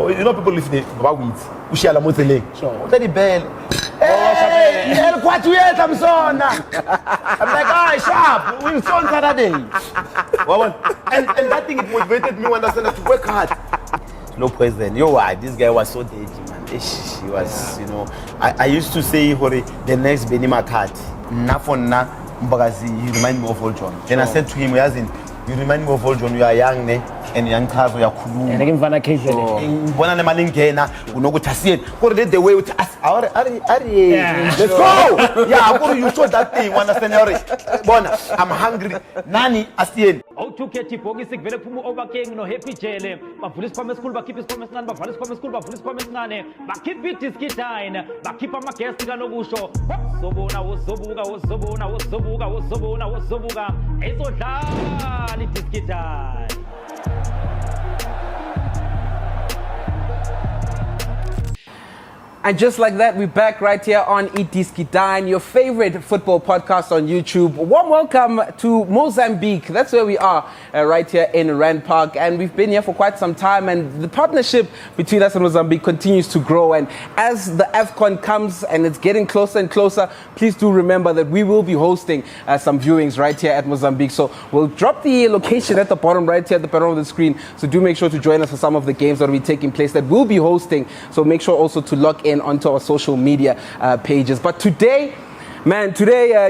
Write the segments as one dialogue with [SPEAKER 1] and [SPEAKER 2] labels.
[SPEAKER 1] you know people live in about weeds. Ushiala Motelek.
[SPEAKER 2] Sure.
[SPEAKER 1] Teddy Bell. Hey, Lekgwathi uyetha Musona. I'm like, sharp. We'll on Saturday. And that thing it motivated me when I started to work hard. No poison. This guy was so dirty, man. He was, you know. I used to say, the next Benny Makat. Nafona Mbekezeli, you remind me of Old John. Then I said to him, you remind me of Old John. You are young, and young cars are cool.
[SPEAKER 2] And again, Let's
[SPEAKER 1] go. Yeah, you saw that thing. Understand? I'm hungry. Nani, Astien.
[SPEAKER 3] Awuthukhethi ibhokisi kuvele phuma overking no happy jele bavula isikhwama esikhulu bakhipha isikhwama esincane bavala isikhwama esikhulu bavula isikhwama esincane bakhipha iDiski Dine bakhipha amaguest kanokusho wozobona ezodlala iDiski Dine.
[SPEAKER 4] And just like that, we're back right here on iDiski Dine, your favorite football podcast on YouTube. Warm welcome to Mozambique. That's where we are, right here in Rand Park. And we've been here for quite some time. And the partnership between us and Mozambique continues to grow. And as the AFCON comes and it's getting closer and closer, please do remember that we will be hosting some viewings right here at Mozambique. So we'll drop the location at the bottom, right here at the bottom of the screen. So do make sure to join us for some of the games that will be taking place that we'll be hosting. So make sure also to log in onto our social media pages. But today,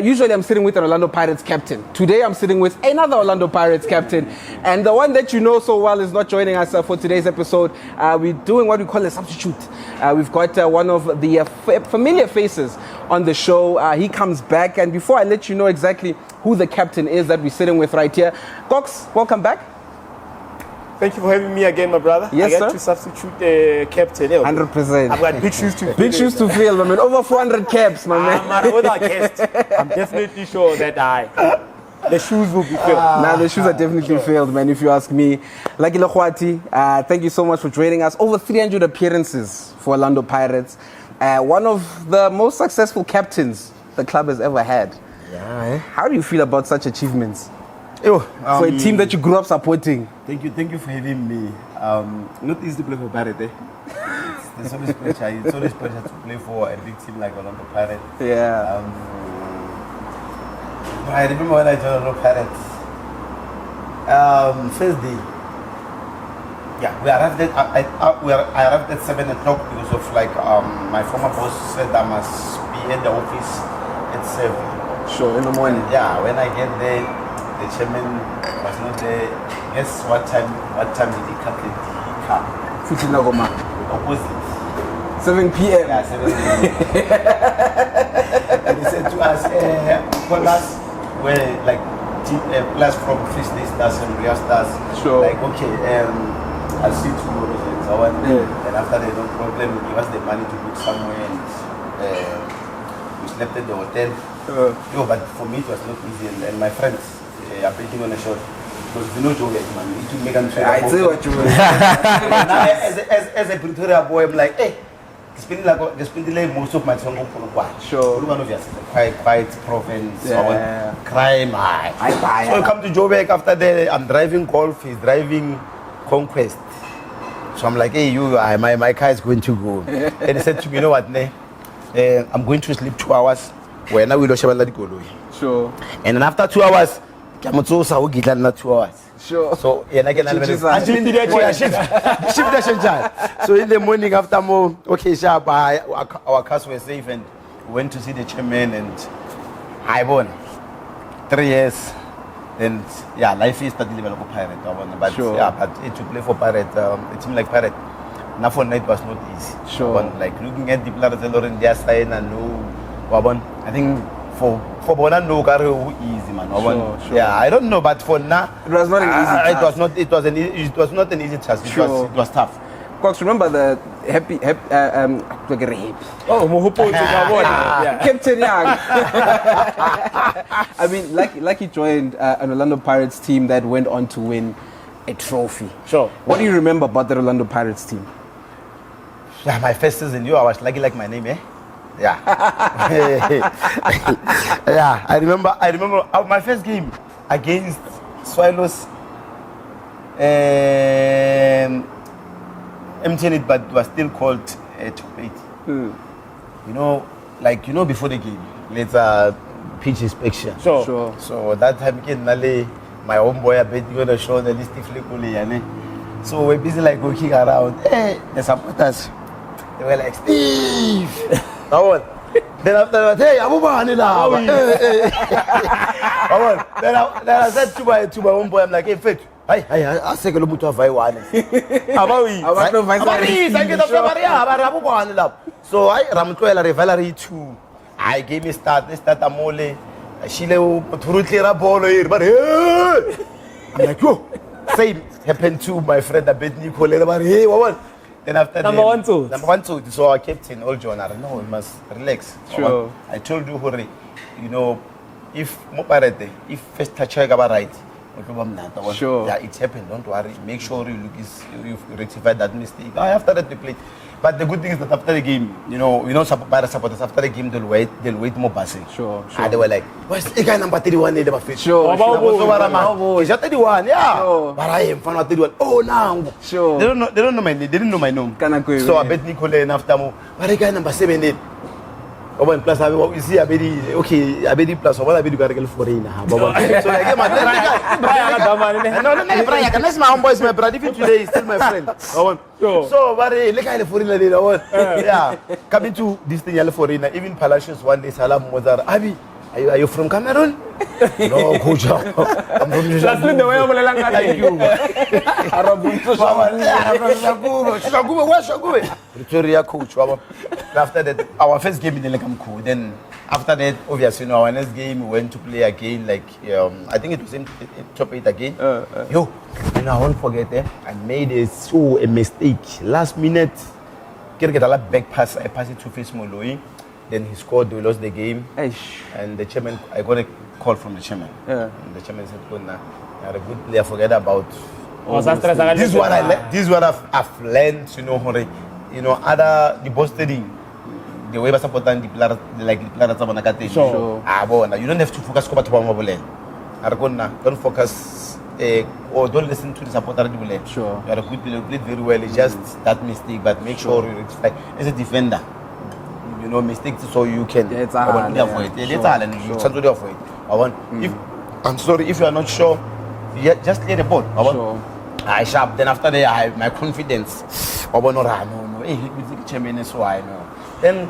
[SPEAKER 4] usually I'm sitting with an Orlando Pirates captain. Today I'm sitting with another Orlando Pirates captain. And the one that you know so well is not joining us for today's episode. We're doing what we call a substitute. We've got one of the familiar faces on the show. He comes back. And before I let you know exactly who the captain is that we're sitting with right here, Cox, welcome back.
[SPEAKER 2] Thank you for having me again, my brother.
[SPEAKER 4] Yes,
[SPEAKER 2] I get
[SPEAKER 4] sir.
[SPEAKER 2] To substitute the captain.
[SPEAKER 4] 100%.
[SPEAKER 2] I've got big shoes to fill.
[SPEAKER 4] Big shoes to fill, my man. Over 400 caps, my man.
[SPEAKER 2] Without guest, I'm definitely sure that the shoes will be filled.
[SPEAKER 4] Now the shoes are definitely filled, man, if you ask me. Lucky Lekgwathi, thank you so much for joining us. Over 300 appearances for Orlando Pirates. One of the most successful captains the club has ever had.
[SPEAKER 1] Yeah.
[SPEAKER 4] How do you feel about such achievements?
[SPEAKER 1] For
[SPEAKER 4] a team that you grew up supporting.
[SPEAKER 1] Thank you for having me. Not easy to play for Pirates, There's always pressure. It's always pressure to play for a big team like Orlando Pirates.
[SPEAKER 4] Yeah.
[SPEAKER 1] I remember when I joined Orlando Pirates. First day. Yeah, I arrived at 7 o'clock because of my former boss said I must be at the office at 7.
[SPEAKER 4] Sure, in the morning.
[SPEAKER 1] Yeah, when I get there, the chairman was not there. Guess what time did he cut the car? Opposite.
[SPEAKER 4] 7 p.m.
[SPEAKER 1] Yeah, 7 p.m. And he said to us, call us, where players from Free State Stars and Real Stars.
[SPEAKER 4] Sure.
[SPEAKER 1] Okay, I'll see you tomorrow and so on. And after that, no problem, give us the money to book somewhere and we slept at the hotel. But for me it was not easy and my friends are putting on a shot. Because you know Joe, man, you need to make them sure.
[SPEAKER 4] I see what you mean.
[SPEAKER 1] As a Pretoria boy, I'm like, hey, spend most of my time on
[SPEAKER 4] Sure.
[SPEAKER 1] Quite province,
[SPEAKER 4] yeah.
[SPEAKER 1] Crime high. So I come to Joburg after that, I'm driving Golf, he's driving Conquest. So I'm like, hey, my car is going to go. And he said to me, you know what, I'm going to sleep 2 hours. When I will Sure. And then after 2 hours, I'm also 2 hours.
[SPEAKER 4] Sure.
[SPEAKER 1] So I can So in the morning after more, okay, sharp, our cars were safe and went to see the chairman and I won 3 years. And yeah, life is starting to develop Pirate. But
[SPEAKER 4] sure.
[SPEAKER 1] Yeah, but to play for Pirate, a team like Pirate, now for night was not easy.
[SPEAKER 4] Sure.
[SPEAKER 1] Like looking at the players on their side and I think for Bona no easy man.
[SPEAKER 4] Sure.
[SPEAKER 1] Yeah, I don't know, but for now
[SPEAKER 4] it was not an easy task.
[SPEAKER 1] It was not an easy task.
[SPEAKER 4] Sure.
[SPEAKER 1] It was tough.
[SPEAKER 4] Cox, remember the Captain Young. I mean, Lucky joined an Orlando Pirates team that went on to win a trophy.
[SPEAKER 2] Sure.
[SPEAKER 4] What do you remember about the Orlando Pirates team?
[SPEAKER 1] Yeah, my first season, I was lucky like my name, Yeah. Yeah, I remember my first game against Swallows. emptying it, but it was still called top 8. You know, before the game, let's pitch inspection.
[SPEAKER 2] Sure.
[SPEAKER 1] So that time, my homeboy, I bet you on the show, the list so we're busy like walking around. Hey, the supporters, they were like, Steve. Then after that, hey, Then I said to my homeboy, I'm like, hey, Fetch, I say a little bit of So I Ramtoela rivalry 2. I gave me start. They start a mole. Shile Turutera bolo here, but I'm like, yo, same happened to my friend Abed Nicole. But hey, what? Then after
[SPEAKER 2] Number 1, 2.
[SPEAKER 1] Number 1, 2. So our captain, old John, I don't know, we must relax.
[SPEAKER 4] Sure.
[SPEAKER 1] I told you, Hori, you know, if Moparete, if first touch right.
[SPEAKER 4] Sure.
[SPEAKER 1] Yeah, it happened. Don't worry. Make sure you rectify that mistake. After that, we play. But the good thing is that after the game, you know, supporters after the game they'll wait more passing.
[SPEAKER 4] Sure.
[SPEAKER 1] And they were like, "Where's the guy number 31? They never fit."
[SPEAKER 4] Sure.
[SPEAKER 1] He's 31. Yeah.
[SPEAKER 2] Sure.
[SPEAKER 1] But I am fan of 31. Oh, now.
[SPEAKER 4] Sure.
[SPEAKER 1] They don't know my name. They didn't know my name. So I bet Nicole and after more. But the guy number 7. Oh, plus I will see a baby. Okay, a baby plus what I be doing for in. So I get my no, Brian. That's my homeboy, my brother. Even today, he's still my friend. So, but look at the foreigner. Yeah, coming to this thing, foreigner. Even Palacios one day, Salam Mozart. Abi, are you from Cameroon? No, coach. I'm from
[SPEAKER 2] Lesley, the way I'm like you.
[SPEAKER 1] Victoria coach. After that, our first game in the Lekam. Then after that, obviously, our next game we went to play again. Like I think it was in top 8 again. Yo, and I won't forget I made a mistake last minute. Get a back pass. I passed it to Face Moloi. Then he scored. We lost the game. And the chairman, I got a call from the chairman. And the chairman said, "You're a good player. Forget about." This is what I've learned. You know, other the boss studying, the way supporting the players like the players of Nakate.
[SPEAKER 4] Sure.
[SPEAKER 1] You don't have to focus on don't focus or don't listen to the supporter.
[SPEAKER 4] Sure.
[SPEAKER 1] You are a good player. You played very well. It's just that mistake, but make sure you rectify. As a defender, you know mistakes so you can avoid it. If I'm sorry, if you are not sure, just clear the ball.
[SPEAKER 4] Sure.
[SPEAKER 1] I sharp. Then after that, I have my confidence. Chairman is so I know. Then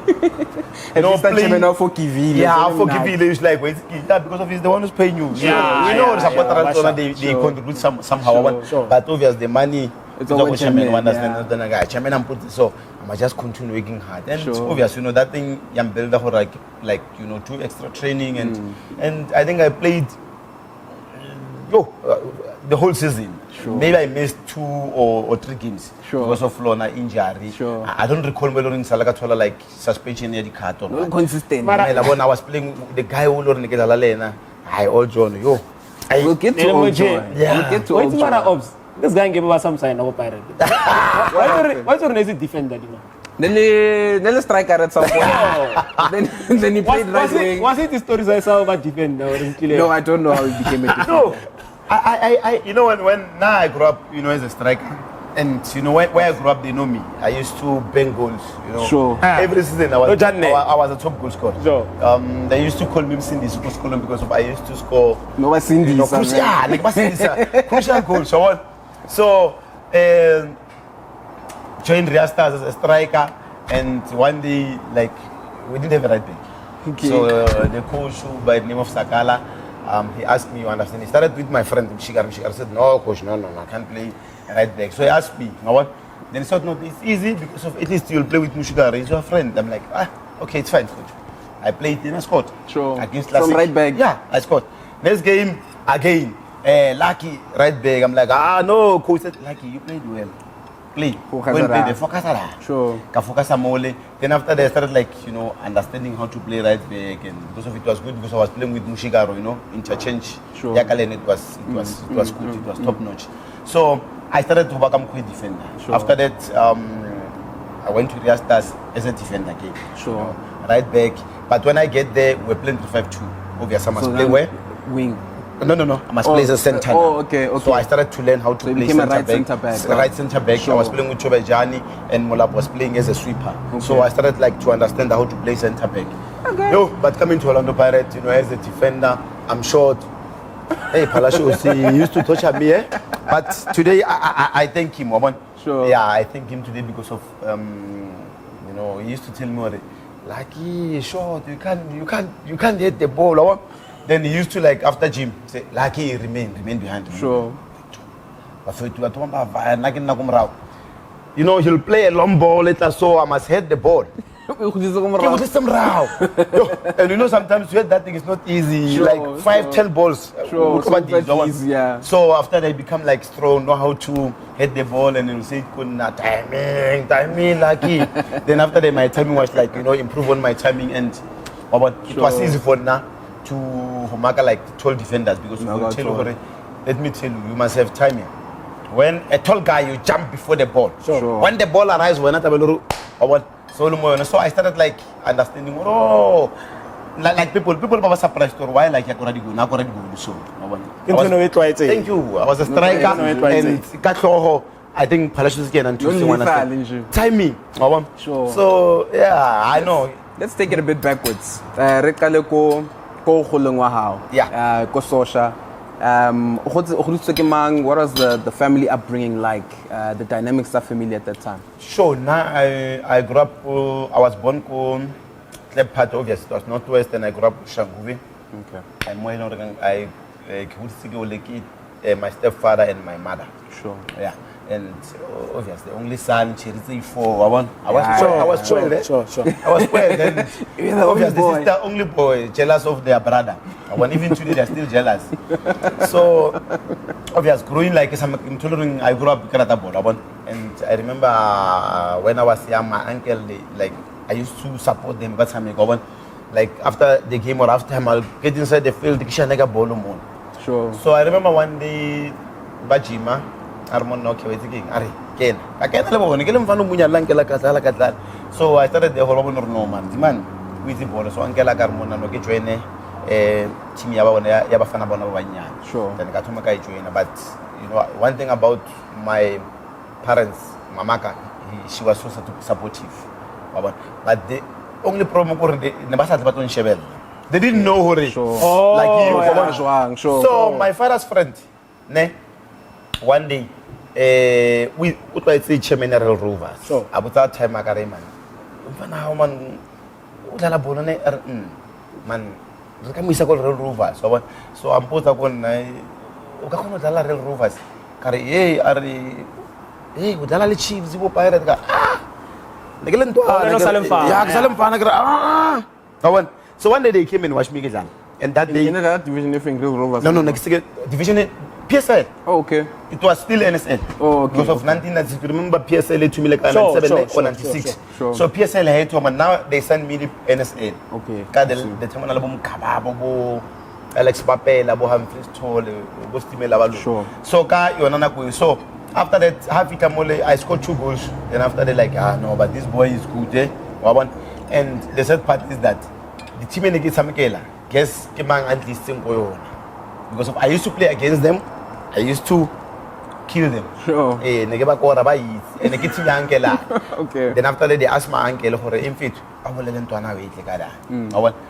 [SPEAKER 4] chairman for Kivile.
[SPEAKER 1] Yeah, for Kivile is like because of he's the one who's paying you.
[SPEAKER 2] Yeah,
[SPEAKER 1] you know the supporters they contribute somehow.
[SPEAKER 2] Sure.
[SPEAKER 1] But obviously the money.
[SPEAKER 4] It's always chairman.
[SPEAKER 1] Understand the guy. Chairman and put so I must just continue working hard. And it's obvious, you know, that thing I'm building for like 2 extra training and I think I played the whole season.
[SPEAKER 4] Sure.
[SPEAKER 1] Maybe I missed 2 or 3 games because of Lona injury.
[SPEAKER 4] Sure.
[SPEAKER 1] I don't recall Melon Salakatola like suspension near the carton.
[SPEAKER 4] Consistent.
[SPEAKER 1] When I was playing with the guy who learned to get Alena, I all joined you.
[SPEAKER 4] We'll get to old Joy.
[SPEAKER 1] Yeah.
[SPEAKER 4] We'll get to
[SPEAKER 2] What's
[SPEAKER 4] old
[SPEAKER 2] the
[SPEAKER 4] Joy.
[SPEAKER 2] matter, Ops? This guy gave us some sign of a pirate. What's your next defender?
[SPEAKER 4] Then the striker at some point. then he played right wing.
[SPEAKER 2] Was it the stories I saw about defender?
[SPEAKER 4] No, I don't know how he became a defender.
[SPEAKER 1] No, I you know when now I grew up, you know, as a striker, and you know where I grew up, they know me. I used to bang goals, you know.
[SPEAKER 4] Sure.
[SPEAKER 1] Every season I was a top goal scorer.
[SPEAKER 2] Sure.
[SPEAKER 1] They used to call me Cindy Super School because I used to score.
[SPEAKER 4] No, but Cindy.
[SPEAKER 1] Crucial goals. So joined Real Stars as a striker, and one day we didn't have a right back.
[SPEAKER 4] Okay.
[SPEAKER 1] So the coach by the name of Sakala, he asked me, you understand? He started with my friend Mshikar. Mshikar said, "No, coach, no, I can't play right back." So he asked me, "You know what?" Then he said, "No, it's easy because of at least you'll play with Mshikar. He's your friend." I'm like, okay, it's fine, coach. I played and I scored.
[SPEAKER 4] Sure.
[SPEAKER 1] Against
[SPEAKER 4] From right back.
[SPEAKER 1] Yeah, I scored. Next game again, Lucky right back. I'm like, no, coach said, "Lucky, you played well. Play. Focus.
[SPEAKER 4] Sure.
[SPEAKER 1] Focus mole. Then after that, I started understanding how to play right back, and because of it was good because I was playing with Mushigaro, interchange.
[SPEAKER 4] Sure.
[SPEAKER 1] Yakalen, it was good. It was top notch. So I started to become a defender.
[SPEAKER 4] Sure.
[SPEAKER 1] After that, I went to Real Stars as a defender again.
[SPEAKER 4] Sure.
[SPEAKER 1] Right back. But when I get there, we're playing 3-5-2. Obviously, I must play where?
[SPEAKER 4] Wing.
[SPEAKER 1] No. I must play as a centre.
[SPEAKER 4] Oh, okay.
[SPEAKER 1] So I started to learn how to
[SPEAKER 4] you
[SPEAKER 1] play
[SPEAKER 4] became a
[SPEAKER 1] centre back. Right centre back.
[SPEAKER 4] Sure.
[SPEAKER 1] I was playing with Chobejani and Molap was playing as a sweeper.
[SPEAKER 4] Okay.
[SPEAKER 1] So I started like to understand how to play centre back.
[SPEAKER 4] Okay.
[SPEAKER 1] No, but coming to Orlando Pirates, you know, as a defender, I'm short. Hey, Palacios, he used to torture me, But today I thank him.
[SPEAKER 4] Sure.
[SPEAKER 1] Yeah, I thank him today because of you know, he used to tell me, Lucky, short, you can't hit the ball. Then he used to, like, after gym, say, Lucky, remain behind me.
[SPEAKER 4] Sure.
[SPEAKER 1] You know, he'll play a long ball later, so I must hit the ball. And you know, sometimes to hit that thing is not easy.
[SPEAKER 4] Sure,
[SPEAKER 1] like 5-10 balls.
[SPEAKER 4] Sure, so it's not easy, yeah.
[SPEAKER 1] So after they become like strong, know how to hit the ball, and you'll say, timing, Lucky. Then after that, my timing was like, you know, improve on my timing, and it was easy for now to mark like tall defenders, because let me tell you, you must have timing. When a tall guy, you jump before the ball.
[SPEAKER 4] Sure.
[SPEAKER 1] When the ball arrives, so I started like understanding. Like people were surprised or why like already go. So thank you. I was a striker and Katloho. I think Palacios again and timing.
[SPEAKER 4] Sure.
[SPEAKER 1] So yeah, I know.
[SPEAKER 4] Let's take it a bit backwards. Yeah. What was the family upbringing like? The dynamics are familiar at that time.
[SPEAKER 1] Sure. Now I grew up. I was born in Klep part, obviously it was northwest, and I grew up in Shanguvi. Okay. And I my stepfather and my mother.
[SPEAKER 4] Sure.
[SPEAKER 1] Yeah. And obviously the only son, Chirisi 4. I was spoiled. Sure. I was spoiled. And obviously this is the only boy jealous of their brother. Even today they're still jealous. So obviously growing like I grew up in Karatabol. And I remember when I was young, my uncle, I used to support them. But like after the game or after time, I'll get inside the field.
[SPEAKER 4] Sure.
[SPEAKER 1] So I remember one day, Bajima. So I started the whole man with the ball. So Angela Carmona no join team Yabafana Bonavanya.
[SPEAKER 4] Sure.
[SPEAKER 1] Then Katumaka join. But you know, one thing about my parents, Mamaka, she was so supportive. But the only problem they didn't know her.
[SPEAKER 4] Sure.
[SPEAKER 1] Like you.
[SPEAKER 4] Sure.
[SPEAKER 1] So my father's friend, one day, we would say chairman Real Rovers.
[SPEAKER 2] So
[SPEAKER 1] about that time, Magareman. Man, Real Rovers. So I'm both upon Real Rovers. Udala Chiefs, you pirate. So one day they came and watched me, and that day.
[SPEAKER 4] Division Real Rovers.
[SPEAKER 1] No, next division PSL.
[SPEAKER 4] Oh, okay.
[SPEAKER 1] It was still NSL.
[SPEAKER 4] Oh, okay.
[SPEAKER 1] Because of 1996, you remember PSL to me like 97 or 96.
[SPEAKER 4] Sure.
[SPEAKER 1] So PSL had to, and now they send me the NSL.
[SPEAKER 4] Okay.
[SPEAKER 1] The time album Kababo, Alex Papel, Abo Humphries Toll, Bostimela.
[SPEAKER 4] Sure.
[SPEAKER 1] So after that, I scored 2 goals. Then after they no, but this boy is good, And the sad part is that the team in Samikela, guess Kimang at least because I used to play against them, I used to kill them.
[SPEAKER 4] Sure.
[SPEAKER 1] Okay. Then after that, they asked my uncle for an fit.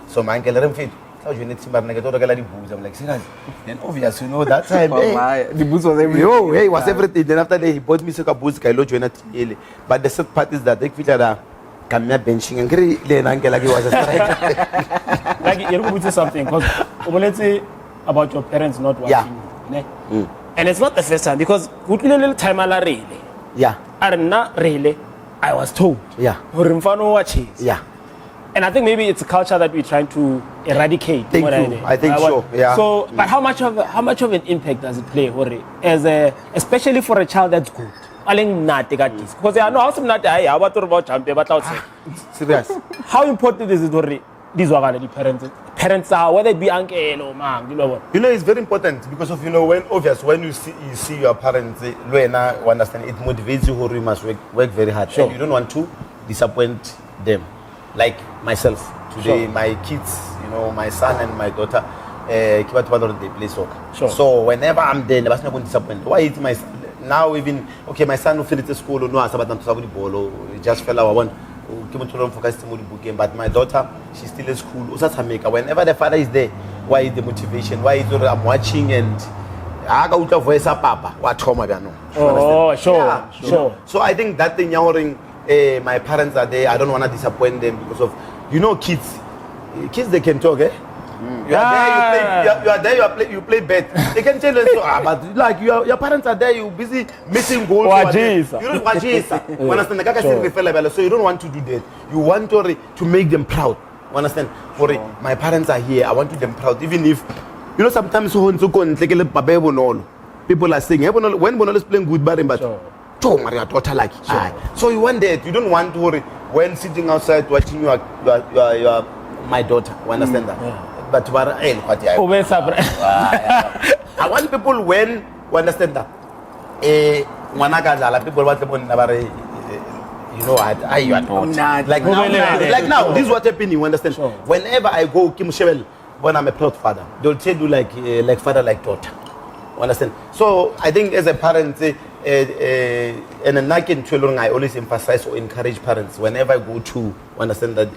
[SPEAKER 1] So my uncle fit. I'm like, serious. Then obviously, you know, that time.
[SPEAKER 4] The boots was everything.
[SPEAKER 1] Hey, was everything. Then after that, he bought me some boots. But the sad part is that they feel that I'm benching and then uncle was a striker.
[SPEAKER 2] Like, you know, something because let's say about your parents not watching.
[SPEAKER 1] Yeah.
[SPEAKER 2] And it's not the first time because we little time really.
[SPEAKER 1] Yeah.
[SPEAKER 2] And not really. I was told.
[SPEAKER 1] Yeah.
[SPEAKER 2] Yeah. And I think maybe it's a culture that we're trying to eradicate.
[SPEAKER 1] I think so. Yeah.
[SPEAKER 2] So, but how much of an impact does it play, especially for a child that's good? Because I know how some
[SPEAKER 1] serious.
[SPEAKER 2] How important is it? These are the parents are, whether it be uncle or mom, you know what?
[SPEAKER 1] You know, it's very important because of, you know, when you see your parents, understand it motivates you, you must work very hard.
[SPEAKER 2] Sure.
[SPEAKER 1] And you don't want to disappoint them. Like myself today, my kids, you know, my son and my daughter, they play soccer.
[SPEAKER 2] Sure.
[SPEAKER 1] So whenever I'm there, never going to disappoint. Why is my son? Now even okay, my son who finished school, no, I said ball, just fell out one. But my daughter, she's still in school. Whenever the father is there, why is the motivation? Why is I'm watching and I go to voice up papa? What trauma?
[SPEAKER 2] Oh, sure,
[SPEAKER 1] Yeah,
[SPEAKER 2] sure.
[SPEAKER 1] So I think that thing my parents are there. I don't want to disappoint them because of kids they can talk, eh? You are there, you play bet. They can tell you, but like your parents are there, you busy missing goals. You don't watch it. Understand? So you don't want to do that. You want to make them proud. Understand? My parents are here. I want to them proud. Even if sometimes people are saying when Bonolo is playing good, but Maria daughter like so you want that. You don't want to worry when sitting outside watching your my daughter. Understand that? Yeah. But I want people when understand that people want to you are not like now this is what happening, you understand? Sure. Whenever I go Kim Shebel, when I'm a proud father, they'll tell you like father like daughter. Understand? So I think as a parent and I always emphasize or encourage parents whenever I go to understand that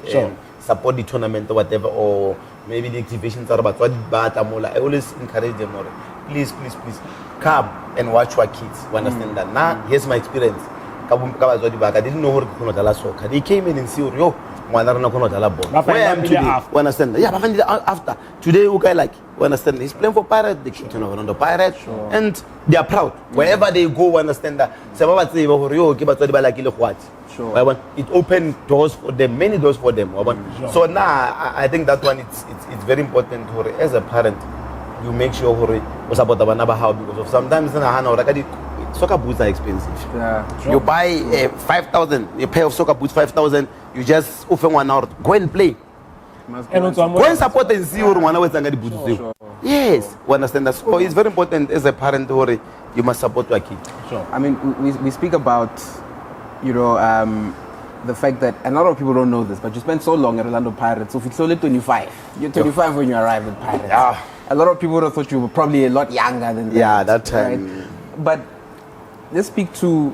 [SPEAKER 1] support the tournament or whatever, or maybe the activations are about what I always encourage them, please come and watch our kids. Understand that? Now here's my experience. I didn't know how soccer. They came in and see where I am today. Understand? Yeah, after today, understand? He's playing for Pirates. They keep on the Pirates, and they are proud wherever they go. Understand that? Sure. It opened doors for them, many doors for them. Sure. So now I think that one it's very important as a parent. You make sure what's about the how because sometimes soccer boots are expensive. Yeah, sure. You buy 5,000, a pair of soccer boots 5,000. You just open 1 hour, go and play. Go and support and see one hour the boots. Sure. Yes, we understand that. So it's very important as a parent. You must support your kid.
[SPEAKER 4] Sure. I mean, we speak about the fact that a lot of people don't know this, but you spent so long at Orlando Pirates. So if it's only 25, you're 25 when you arrive at Pirates. Yeah. A lot of people would have thought you were probably a lot younger than that.
[SPEAKER 1] Yeah, that time.
[SPEAKER 4] Right? But let's speak to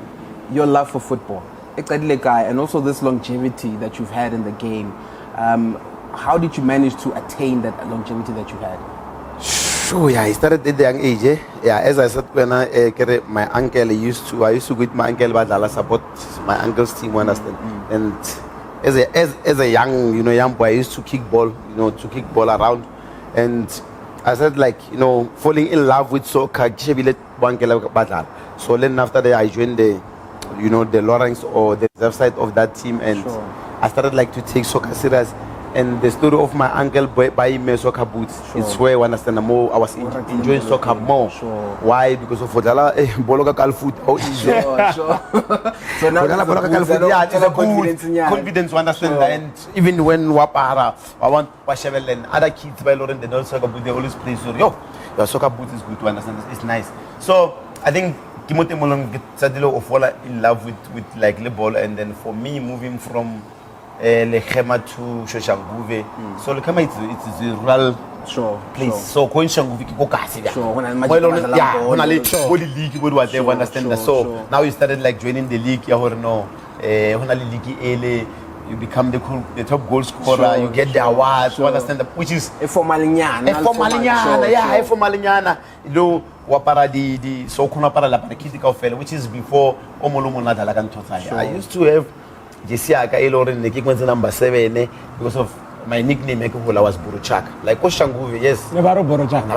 [SPEAKER 4] your love for football, and also this longevity that you've had in the game. How did you manage to attain that longevity that you had?
[SPEAKER 1] Sure, yeah, I started at the young age. Yeah, as I said, when my uncle I used to go with my uncle, but I support my uncle's team. Understand? And as a young boy, I used to kick ball, around, and I said falling in love with soccer. So then after that, I joined the Lawrence or the reserve side of that team, and I started to take soccer serious. And the story of my uncle buying me soccer boots is where I understand more. I was enjoying soccer more. Sure. Why? Because of Bologa food. Oh, sure. So now it's a confidence to understand that. And even when Wapara, I want Washevel and other kids by Lauren, they don't soccer boot, they always play. So your soccer boot is good to understand. It's nice. So I think Timote Molong started to fall in love with the ball, and then for me moving from Lekhema to Shoshanguve. So Lekhema it's a rural place.
[SPEAKER 4] Sure.
[SPEAKER 1] So going Shanguve go kasi.
[SPEAKER 4] Sure.
[SPEAKER 1] League whatever understand that. So now you started joining the league. You become the top goal scorer. You get the awards. You understand that, which is
[SPEAKER 4] a formalignana.
[SPEAKER 1] Wapara di so kuna para la parikiti fell, which is before Omolomo Nadala can I used to have Jessica Elorin number 7 because of my nickname I was Buruchak. Like Koshanguve, yes.
[SPEAKER 2] Never Buruchak.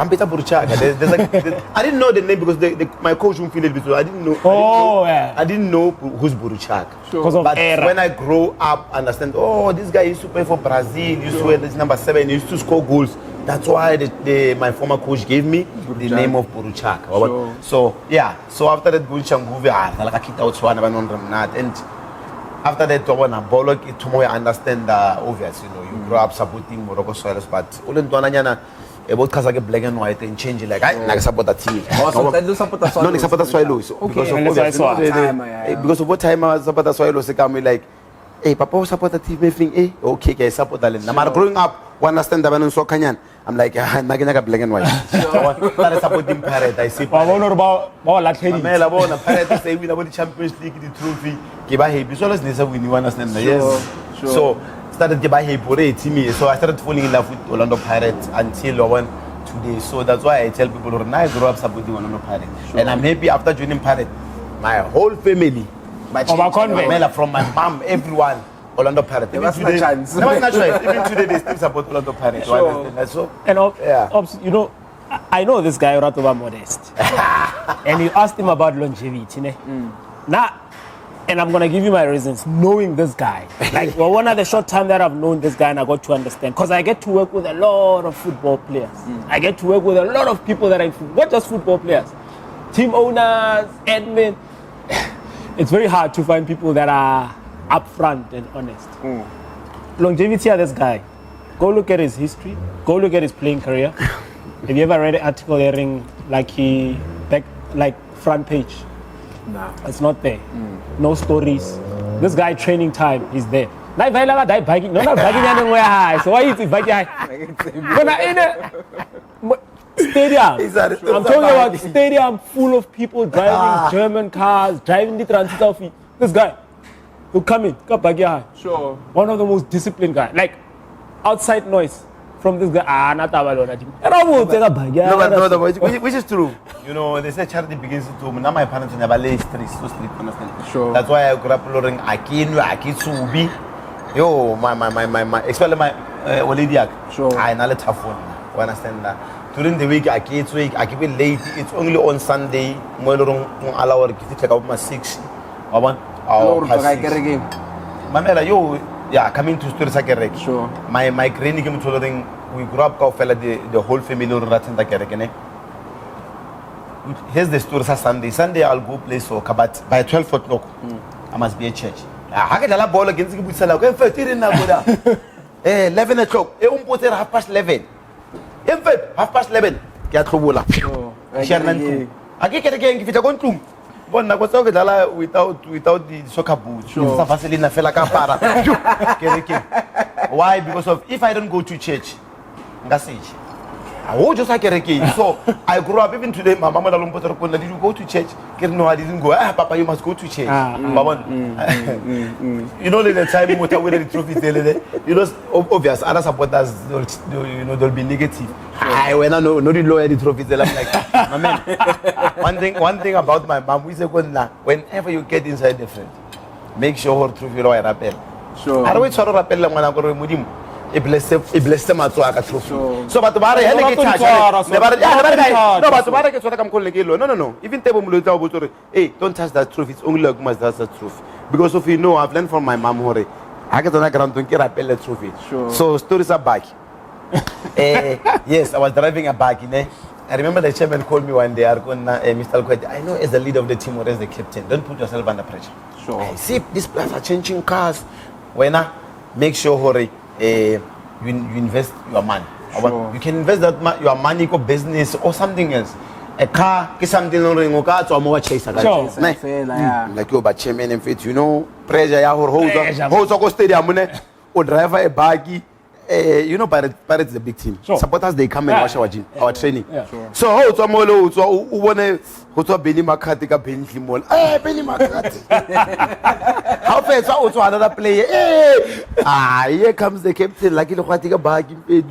[SPEAKER 1] I didn't know the name because my coach won't feel it because I didn't know. I didn't know who's Buruchak.
[SPEAKER 2] Sure.
[SPEAKER 1] But when I grow up, understand, this guy used to play for Brazil, used to wear this number 7, used to score goals. That's why my former coach gave me the name of Buruchak. Sure. So after that, going Shanguve, and after that, I understand obvious, you grow up supporting Morocco Soilers, but about Kazakh black and white and change I support that team. No, support Soilers because of what time I support Soilers, come hey, Papa support the team, okay, guys, support the land. Growing up, we understand that when so Kenyan, I'm like, I'm not gonna black and white. Started supporting Pirates. I see. Mamela bona Pirates say win about the Champions League, the trophy. Give a happy. So let's listen when you understand. Yes.
[SPEAKER 4] Sure.
[SPEAKER 1] So started give a happy team. So I started falling in love with Orlando Pirates until I went today. So that's why I tell people when I grew up supporting Orlando Pirates, and I'm happy after joining Pirates. My whole family, Mamela from my mom, everyone. Orlando Pirates.
[SPEAKER 4] There was no chance.
[SPEAKER 1] Even today, they still support Orlando Pirates.
[SPEAKER 4] Sure.
[SPEAKER 1] So,
[SPEAKER 2] and you know, I know this guy Ratoba Modest, and you asked him about longevity. Now, and I'm gonna give you my reasons. Knowing this guy, like one of the short time that I've known this guy, and I got to understand because I get to work with a lot of football players. I get to work with a lot of people that not just football players, team owners, admin. It's very hard to find people that are upfront and honest. Longevity of this guy. Go look at his history. Go look at his playing career. Have you ever read an article hearing like front page?
[SPEAKER 4] No.
[SPEAKER 2] It's not there. No stories. This guy training time is there. Not biking. No, not biking anywhere high. So why is it biking high? When I in a stadium, I'm talking about stadium full of people driving German cars, driving the transit outfit. This guy. You come in,
[SPEAKER 4] Sure.
[SPEAKER 2] one of the most disciplined guys. Like outside noise from this guy.
[SPEAKER 1] Which is true. You know, they say charity begins at home. Now my parents never lay street, so street, understand?
[SPEAKER 4] Sure.
[SPEAKER 1] That's why I grew up learning Akitsubi. Yo, my, especially my Olediak.
[SPEAKER 4] Sure.
[SPEAKER 1] I know a tough one. You understand that? During the week, I keep it late. It's only on Sunday. I allow to check out my 6. I want. Mamela, coming to stories like
[SPEAKER 4] Sure.
[SPEAKER 1] My granny came to learning. We grew up the whole family ratin da kerek. Here's the story. Sunday I'll go play soccer, but by 12 o'clock I must be at church. I get a lot ball against the Bucs. 11 o'clock. 11:30. In fact, 11:30. Get Trubula. I get again if it's a gun. But I was talking without the soccer boots.
[SPEAKER 4] Sure.
[SPEAKER 1] Why? Because of if I don't go to church, that's it. I will just like a So I grew up even today. My mama did you go to church? No, I didn't go. Papa, you must go to church. You know, the time what the trophy you know, obvious. Other supporters, they'll be negative. I when I know the lawyer the trophy, I'm like, my man. One thing about my mom, we say, whenever you get inside the friend, make sure her trophy lawyer rappel.
[SPEAKER 4] Sure.
[SPEAKER 1] I don't want to rappel when I go to Mudim. I bless them at work. So, but tomorrow, no. Even table Mulita, hey, don't touch that truth. It's only like must that's the truth. Because if you know, I've learned from my mom, Hore. I get on the ground to get a pellet trophy.
[SPEAKER 4] Sure.
[SPEAKER 1] So, stories are back. Yes, I was driving a bike. I remember the chairman called me one day, Mr. Lekgwathi, I know as the leader of the team or as the captain, don't put yourself under pressure.
[SPEAKER 4] Sure.
[SPEAKER 1] I see these players are changing cars. When make sure, Hore, you invest your money.
[SPEAKER 4] Sure.
[SPEAKER 1] You can invest your money in business or something else. A car, something or more chaser. Like you, but chairman and fit, you know, pressure, hold stadium, or driver a baggy. You know, Pirates is a big team.
[SPEAKER 2] Sure.
[SPEAKER 1] Supporters, they come and watch our training.
[SPEAKER 2] Sure.
[SPEAKER 1] So, how to Molo, who to Benny McCarthy, Benny Mall. Hey, Benny McCarthy. How fast also another player? Hey, here comes the captain, Lucky Lekgwathi bag in bed.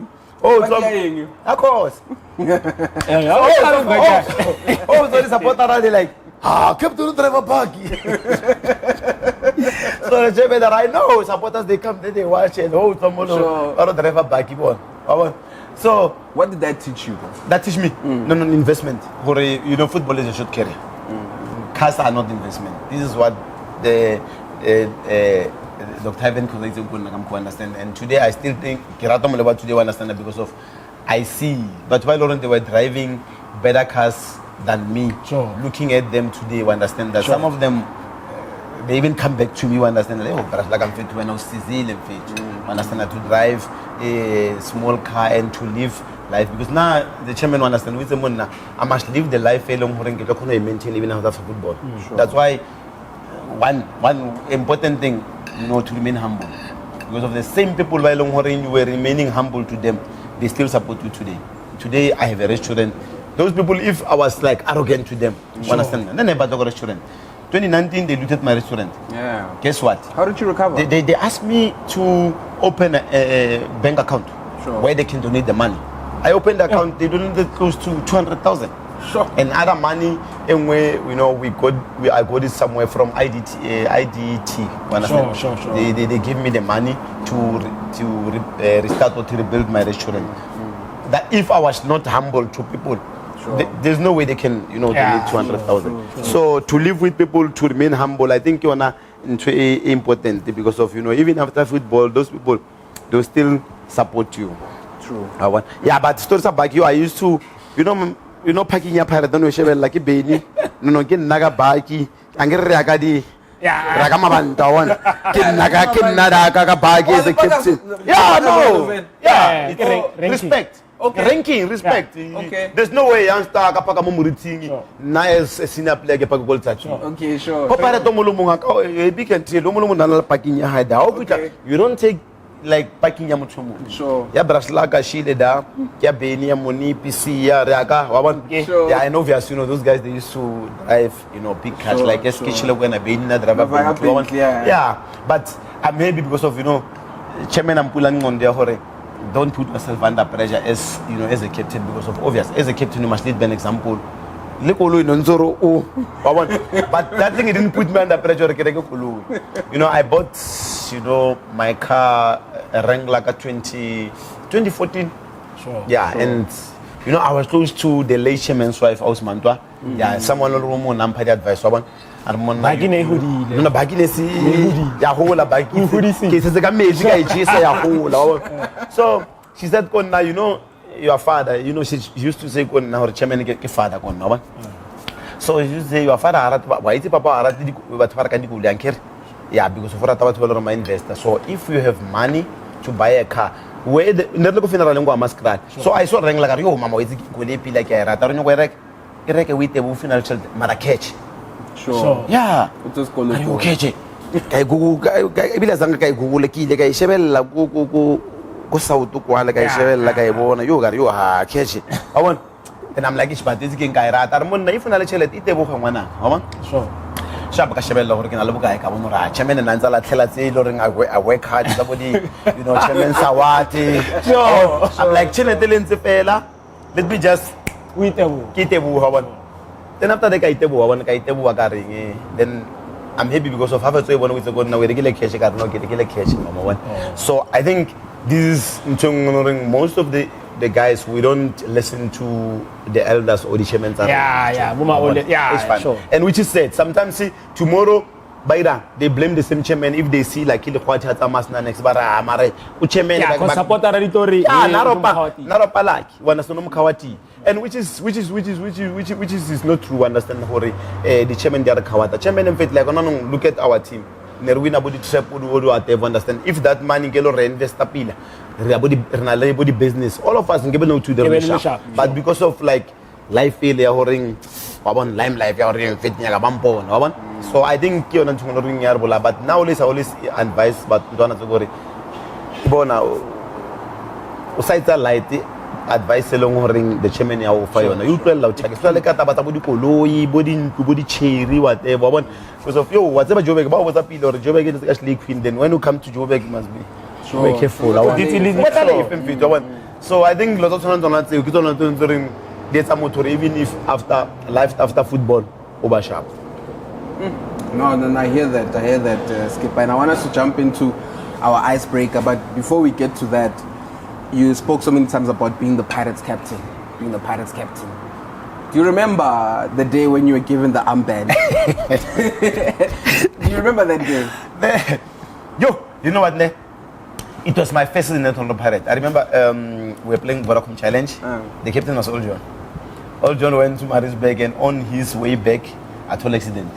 [SPEAKER 1] Of course. So the supporters are like, captain drive a baggy. So the chairman that I know, supporters they come, they watch and or drive a baggy one. So
[SPEAKER 4] what did that teach you?
[SPEAKER 1] That teach me no investment. You know, football is a short career. Cars are not investment. This is what the Dr. Ivan Kozaitse understand. And today I still think Kirato Muleba today understand that because of I see. But while Laurent they were driving better cars than me, looking at them today, we understand that some of them they even come back to me, we understand that like I'm fit when I was Cizil and fit. Understand that to drive a small car and to live life because now the chairman understand with the money I must live the life along maintain even after football. That's why one important thing, you know, to remain humble because of the same people while you were remaining humble to them. they still support you today. Today, I have a restaurant. Those people, if I was like arrogant to them, you understand? And then I bought a restaurant. 2019, they looted my restaurant.
[SPEAKER 4] Yeah.
[SPEAKER 1] Guess what?
[SPEAKER 4] How did you recover?
[SPEAKER 1] They asked me to open a bank account where they can donate the money. I opened the account. They donated close to 200,000.
[SPEAKER 4] Sure.
[SPEAKER 1] And other money, and I got it somewhere from IDT.
[SPEAKER 2] Sure.
[SPEAKER 1] They give me the money to restart or to rebuild my restaurant. That if I was not humble to people, there's no way they can, donate 200,000. So to live with people, to remain humble, I think important because of even after football, those people they'll still support you.
[SPEAKER 4] True.
[SPEAKER 1] But stories about you, I used to, packing your pirate, don't you like a baby? No, get naga baki, and get ragadi.
[SPEAKER 2] Yeah.
[SPEAKER 1] Ragamabanta one. Kinnaga bagi as a captain. Respect.
[SPEAKER 4] Okay.
[SPEAKER 1] Ranking, respect.
[SPEAKER 4] Yeah. Okay.
[SPEAKER 1] There's no way youngster kapaka mumuritingi. Nice senior player kapaka goal touch.
[SPEAKER 4] Okay, sure.
[SPEAKER 1] Papa to mulumunga ka big and tell mulumunga packing your head. You don't take like packing your mutumu.
[SPEAKER 4] Sure.
[SPEAKER 1] Ya braslaga shile da, ya beni ya moni PC ya raga.
[SPEAKER 4] Sure.
[SPEAKER 1] Yeah, I know those guys they used to drive, big cars like especially when I been na driver. Yeah. But I'm happy because of chairman and Pulan on their hore. Don't put yourself under pressure as a captain because of obvious. As a captain, you must lead by an example. But that thing it didn't put me under pressure. I bought my car Wrangler 2014.
[SPEAKER 2] Sure.
[SPEAKER 1] Yeah, sure. And I was close to the late chairman's wife, Ausmantwa. Yeah, someone who namped the advice.
[SPEAKER 2] Bagine hoodie.
[SPEAKER 1] No, bagine si yahola bagine. Cases like amazing. So she said, "Konna, your father. She used to say, Konna, her chairman get father konna." So she used to say, "Your father, why is Papa arati but farkandi kulianker?" Yeah, because of what I my investor. So if you have money to buy a car, where the never funeral ngwa masquerade. So I saw ring like, "Yo, mama, is it kulepi like a rat? Aronyo werek, erek with the funeral child Marrakech."
[SPEAKER 4] Sure.
[SPEAKER 1] Yeah.
[SPEAKER 4] Just call it.
[SPEAKER 1] Okay. Kay Google bila zanga kay Google ki kay shebella go sautu kwa la kay shebella kay bona yo gar yo ha keche. Awon. And I'm like but this king kay ratar mon na ifuna le chelet ite bo khwana. Awon.
[SPEAKER 2] Sure.
[SPEAKER 1] Shaba ka shebella hore kena lebuka ka bono ra chairman na ntsala tlela tse lo reng I work hard somebody chairman Sawati. Sure. I'm like chelet le ntse fela. Let me just Kitebu awon. Then after the Kaitebu, then I'm happy because of half a when we go now, we regular cash, I got no regular cash. So I think this is most of the guys, we don't listen to the elders or the chairmen.
[SPEAKER 2] Yeah,
[SPEAKER 1] sure. And which is said, sometimes see, tomorrow, they blame the same chairman if they see like Lekgwathi has a mass next bara mare chairman
[SPEAKER 2] support territory
[SPEAKER 1] naropa like wanasonoma Kawati and which is not true understand the chairman they are Kawata chairman in fact like look at our team nerwina body trap whatever understand if that money gelo reinvest pila body business all of us ngebe no to the but because of like life failure horing wabon lime life ya horing fit nya kabampo wabon so I think yona ntungolo ring yarbola but now let's always advise but ntwana tsogore ibona usaitsa light advice elong horing the chairman ya ofa yona you tell la utshaka so le ka taba tsa bodi koloi bodi cherry whatever wabon because of yo whatever Joburg ba botsa pile or Joburg is actually queen then when you come to Joburg you must be very careful so I think lots of times you don't there's a motor even if after football over sharp.
[SPEAKER 4] No, I hear that, Skipper. And I want us to jump into our icebreaker. But before we get to that, you spoke so many times about being the Pirates captain. Do you remember the day when you were given the armband? Do you remember that day?
[SPEAKER 1] Yo, you know what, ne? It was my first season on the Pirate. I remember we were playing Vodacom Challenge. The captain was Old John. Old John went to Marisburg and on his way back, a total accident.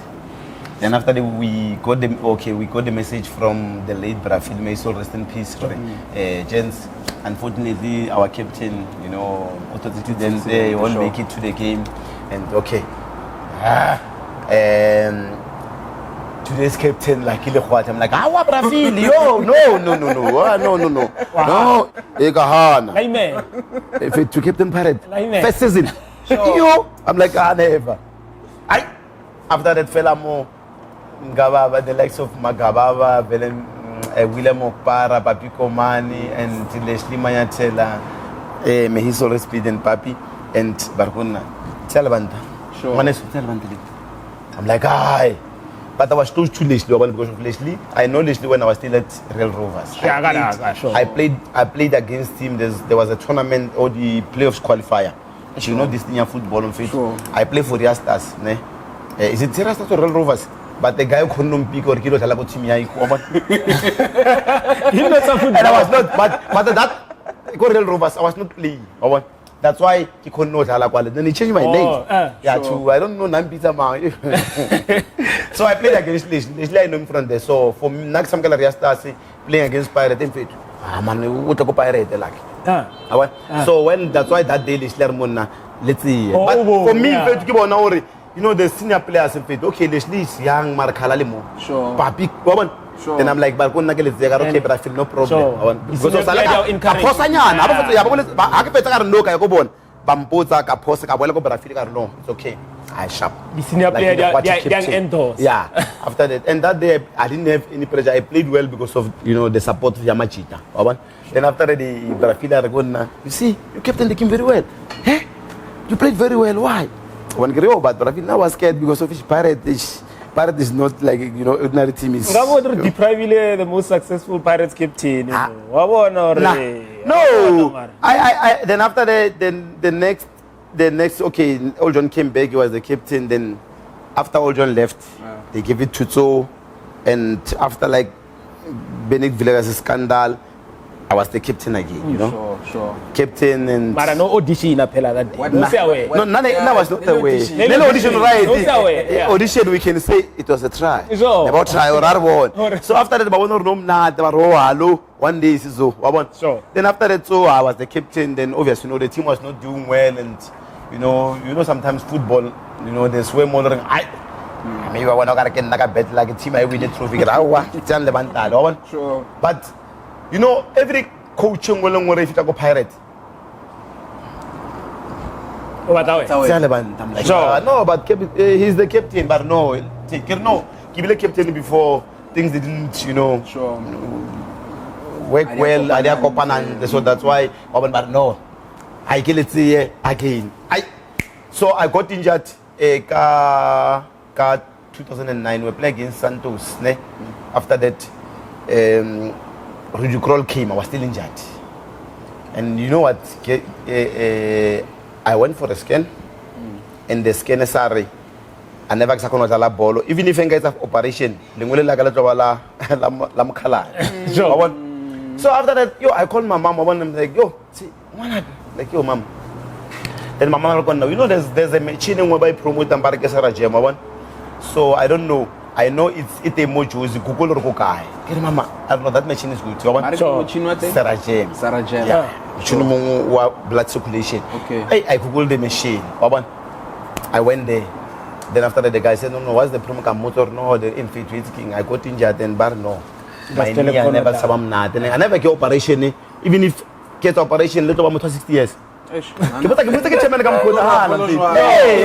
[SPEAKER 1] Then after that, we got the message from the late Brafil Mason, rest in peace, gents. Unfortunately, our captain, he won't make it to the game. And today's captain, Lucky Lekgwathi. I'm like, ah, Brazil, yo, no. No, Egahana.
[SPEAKER 2] Amen.
[SPEAKER 1] If it to Captain Pirate,
[SPEAKER 2] Amen.
[SPEAKER 1] first season. Yo, I'm like, never. After that, fella more, Ngababa, the likes of Magababa, William Okpara, Papi Komani, and Lesley Manyathela, may his always speed and Papi, and Barhuna. Talabanta.
[SPEAKER 4] Sure.
[SPEAKER 1] I'm like, aye. But I was too Lesley because of Lesley. I know Lesley when I was still at Real Rovers. I played against him. There was a tournament or the playoffs qualifier. You know this thing in football on Facebook.
[SPEAKER 4] Sure.
[SPEAKER 1] I play for Ria Stars. Is it Ria Stars or Real Rovers? But the guy couldn't pick or kilo talabo team. And I was not. But that Real Rovers, I was not playing. That's why he couldn't know Talakwale. Then he changed my name. To I don't know Nampita Ma. So I played against Lesley. I know him from there. So for me, next time Ria Stars playing against Pirate, man, we talk Pirate like. So when that's why that day Lesley Mona, let's see. But for me, you know the senior players in faith. Okay, Lesley is young, Markalalimo.
[SPEAKER 4] Sure.
[SPEAKER 1] Papi, woman. Sure. Then I'm like, Balkon Nagel, okay, but I feel no problem.
[SPEAKER 2] Sure.
[SPEAKER 1] Because of Salaga, it's okay. I sharp.
[SPEAKER 2] The senior player, they endorse.
[SPEAKER 1] Yeah. After that, and that day I didn't have any pressure. I played well because of the support of Yamachita. Then after that, the Brafila, you see, you kept the game very well. Hey, you played very well. Why? One girl, but Brafila was scared because of his Pirate is not like ordinary team is.
[SPEAKER 2] The most successful Pirates captain.
[SPEAKER 1] No. I then after that, the next okay, Oljon came back. He was the captain. Then after Oljon left, they gave it to Tuto, and after like Benik Villegas' scandal, I was the captain again.
[SPEAKER 4] Sure.
[SPEAKER 1] Captain and.
[SPEAKER 2] But no audition in Apella that day.
[SPEAKER 1] No, was not the way. No audition, right? Audition, we can say it was a try. About try or one. So after that, one day is so. Then after that, so I was the captain. Then obviously, the team was not doing well, and you know sometimes football, there's way more than maybe I want to bet like a team I win the trophy.
[SPEAKER 4] Sure.
[SPEAKER 1] But every coaching will if you go Pirate. No, but he's the captain, but no, give the captain before things didn't, work well. So that's why, but no, I kill it again. So I got injured. 2009, we played against Santos. After that, Rudy Kroll came. I was still injured, and you know what? I went for a scan, and the scan is sorry. I never got a ball. Even if I get an operation, so after that, I called my mom. I'm like, see, what happened? Like, mom. Then my mom goes, there's a machine whereby promote and Mbekezeli. So I don't know. I know it's a mojo is Google or Kokai. Mama, I don't know that machine is good. Sarah James. Yeah. Blood circulation.
[SPEAKER 4] Okay.
[SPEAKER 1] I Googled the machine. I went there. Then after that, the guy said, no, what's the promoter motor? No, the infiltrating king. I got injured and bar no. My knee, I never saw nothing. I never get operation. Even if get operation, little about 60 years. Hey,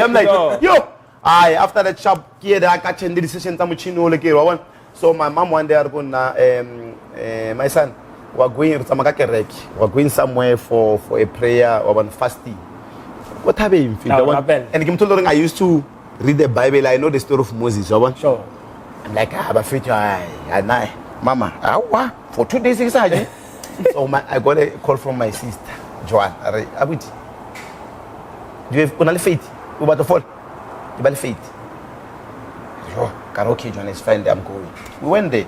[SPEAKER 1] I'm like, yo. After that shop, I catch the decision. So my mom one day my son, we're going somewhere for a prayer or one fasting. What happened? And I used to read the Bible. I know the story of Moses.
[SPEAKER 2] Sure.
[SPEAKER 1] I'm like, Mama, for 2 days inside. So I got a call from my sister, Joanne. Do you have only faith? You about to fall? You about faith? Karaoke, John is fine. I'm going. We went there.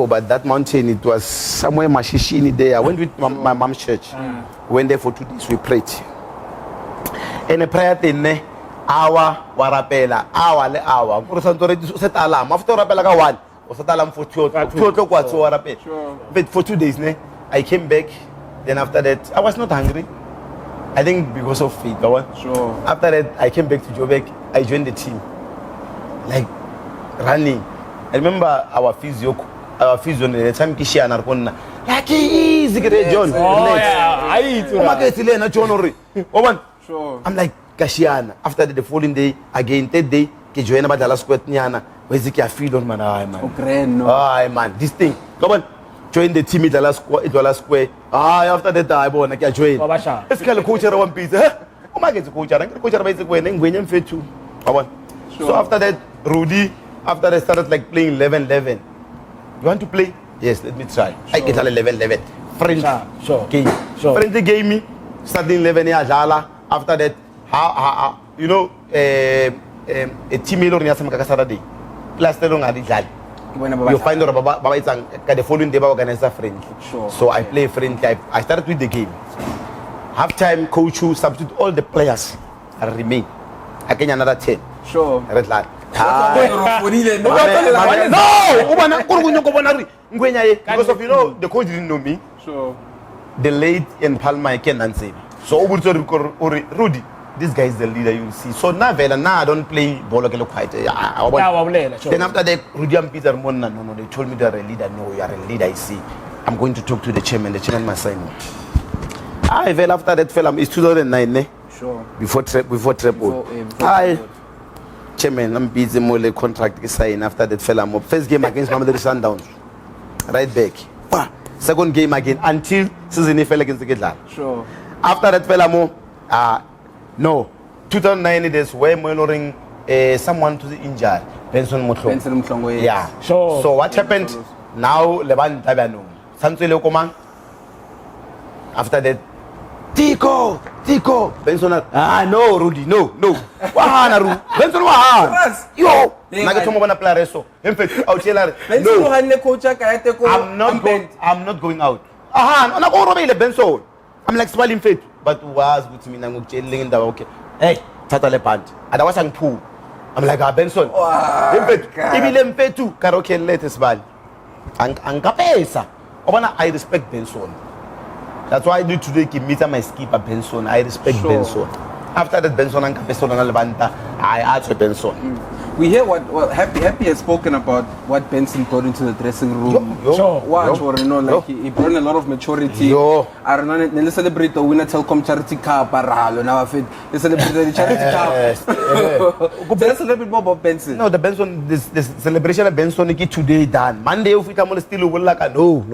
[SPEAKER 1] But that mountain, it was somewhere Mashishini there. I went with my mom's church. We went there for 2 days. We prayed. And a prayer thing, hour, warapela, hour. Set alarm. After warapela, one. Set alarm for 2 o'clock. But for 2 days, I came back. Then after that, I was not hungry. I think because of faith.
[SPEAKER 4] Sure.
[SPEAKER 1] After that, I came back to Joburg. I joined the team. Like running. I remember our physio the time Kishiana Rona. Like easy John.
[SPEAKER 2] Oh yeah, I
[SPEAKER 1] John.
[SPEAKER 4] Sure.
[SPEAKER 1] I'm like Kashiana. After the following day, again, third day, Kijoina Badala Square Niana. Where's the feed on man? Man, this thing. Come on. Join the team at the last square. After that, I want to join. Let's call a coach at one piece. Oh my God, coach, I think coach at basic way, and William Fit too. So after that, Rudy, after I started like playing 11-11. You want to play? Yes, let me try. I get 11-11. Friend game. Friend gave me starting 11 years. After that, you know, a team in Saturday. Plus, they don't have it. You find out about the following day, organize a friend. So I play friend. I started with the game. Half-time, coach who substitute all the players and remain. Again, another 10.
[SPEAKER 4] Sure.
[SPEAKER 1] Red lad. Because of, you know, the coach didn't know me.
[SPEAKER 4] Sure.
[SPEAKER 1] The late and Palma, I can't say. So, Rudy, this guy is the leader, you see. So now I don't play ball like quite. Then after that, Rudy and Peter Mona, no, they told me they are a leader. No, you are a leader, I see. I'm going to talk to the chairman. The chairman must sign me. After that, it's 2009,
[SPEAKER 4] Sure.
[SPEAKER 1] Before treble. Chairman, I'm busy more contract sign. After that, first game against Mamelodi Sundowns, right back. Second game again until season fell against the Gidla.
[SPEAKER 4] Sure.
[SPEAKER 1] After that, no. 2009 it is where monitoring someone to the injured. Benson Mutlongo. Yeah.
[SPEAKER 2] Sure.
[SPEAKER 1] So what happened? Now Levan Tabano. Santuele Command. After that, Tico. Benson. No, Rudy, no. Wahana Benson Wahan. Yo. Nagatomana Plareso. In fact, I'll tell her. No. I'm not going out. I'm not going to Benson. I'm like smiling face. But was with me and chilling okay. Hey, Tata Lepant. And I was on pool. I'm like, Benson. In fact, if you too, karaoke latest band. And Capesa. I respect Benson. That's why I do today keep meeting my skipper Benson. I respect Benson. After that, Benson and Capesa and Levanta, I asked Benson.
[SPEAKER 4] We hear what Happy has spoken about what Benson brought into the dressing room. He brought a lot of maturity. I don't know. Let's celebrate the winner Telkom Charity Cup. Let's celebrate the Charity Cup. Tell us a little bit more about Benson.
[SPEAKER 1] No, the Benson, this celebration of Benson is today done. Monday, if we come on still over like no.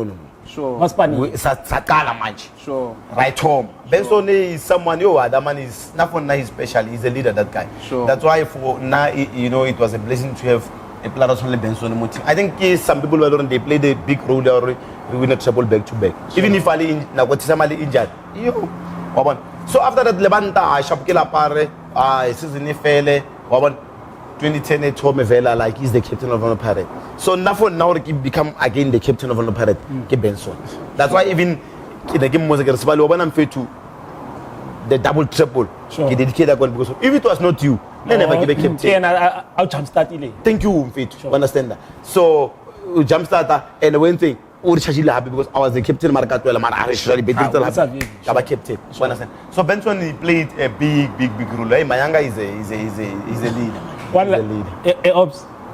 [SPEAKER 4] Sure.
[SPEAKER 1] Sakala match.
[SPEAKER 4] Sure.
[SPEAKER 1] Right home. Benson is someone, that man is not for nice special. He's a leader, that guy.
[SPEAKER 4] Sure.
[SPEAKER 1] That's why for now, you know, it was a blessing to have a player that's only Benson. I think some people were they played a big role there, we win a treble back to back. Sure. Even if Ali injured. So after that, Levanta, Shapkila Pare, season Fele, 2010 at home Vela, like he's the captain of the parade. So now he become again the captain of the parade, Benson. That's why even in the game was against Balo, when I'm fair to the double triple, he dedicated that because if it was not you, they never give a captain.
[SPEAKER 2] I'll jumpstart it.
[SPEAKER 1] Thank you, Fit. Understand that? So jumpstarter and one thing. Happy because I was the captain. Captain. Understand? So Benson he played a big role. Mayanga is a leader.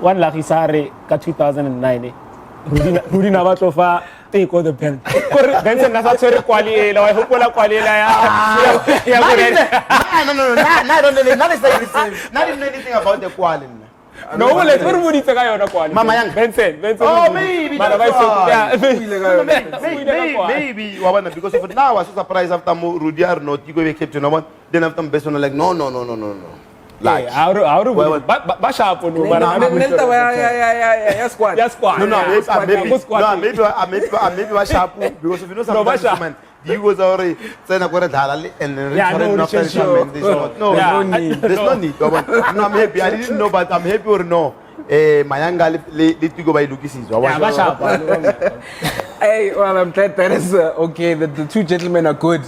[SPEAKER 2] One Lucky Sare 2009. Rudy Navatofa take all the pen. Benson nasa tsere kwali la hopo la kwali la ya.
[SPEAKER 1] No. Not even anything about the quality.
[SPEAKER 2] No, let's put money to guy on the quality.
[SPEAKER 1] Mama Yang.
[SPEAKER 2] Benson.
[SPEAKER 1] Oh, maybe. Maybe. Because of now, I was so surprised after Rudy or not, you go be kept no one. Then after Benson, like, no.
[SPEAKER 2] Like, how do Basha put no squad.
[SPEAKER 1] Maybe Basha because if you know something, man. You was already saying and there's no need. No, I'm happy. I didn't know, but I'm happy or no. Mayanga let you go by Lucas.
[SPEAKER 4] Hey, well, I'm glad that is okay. The two gentlemen are good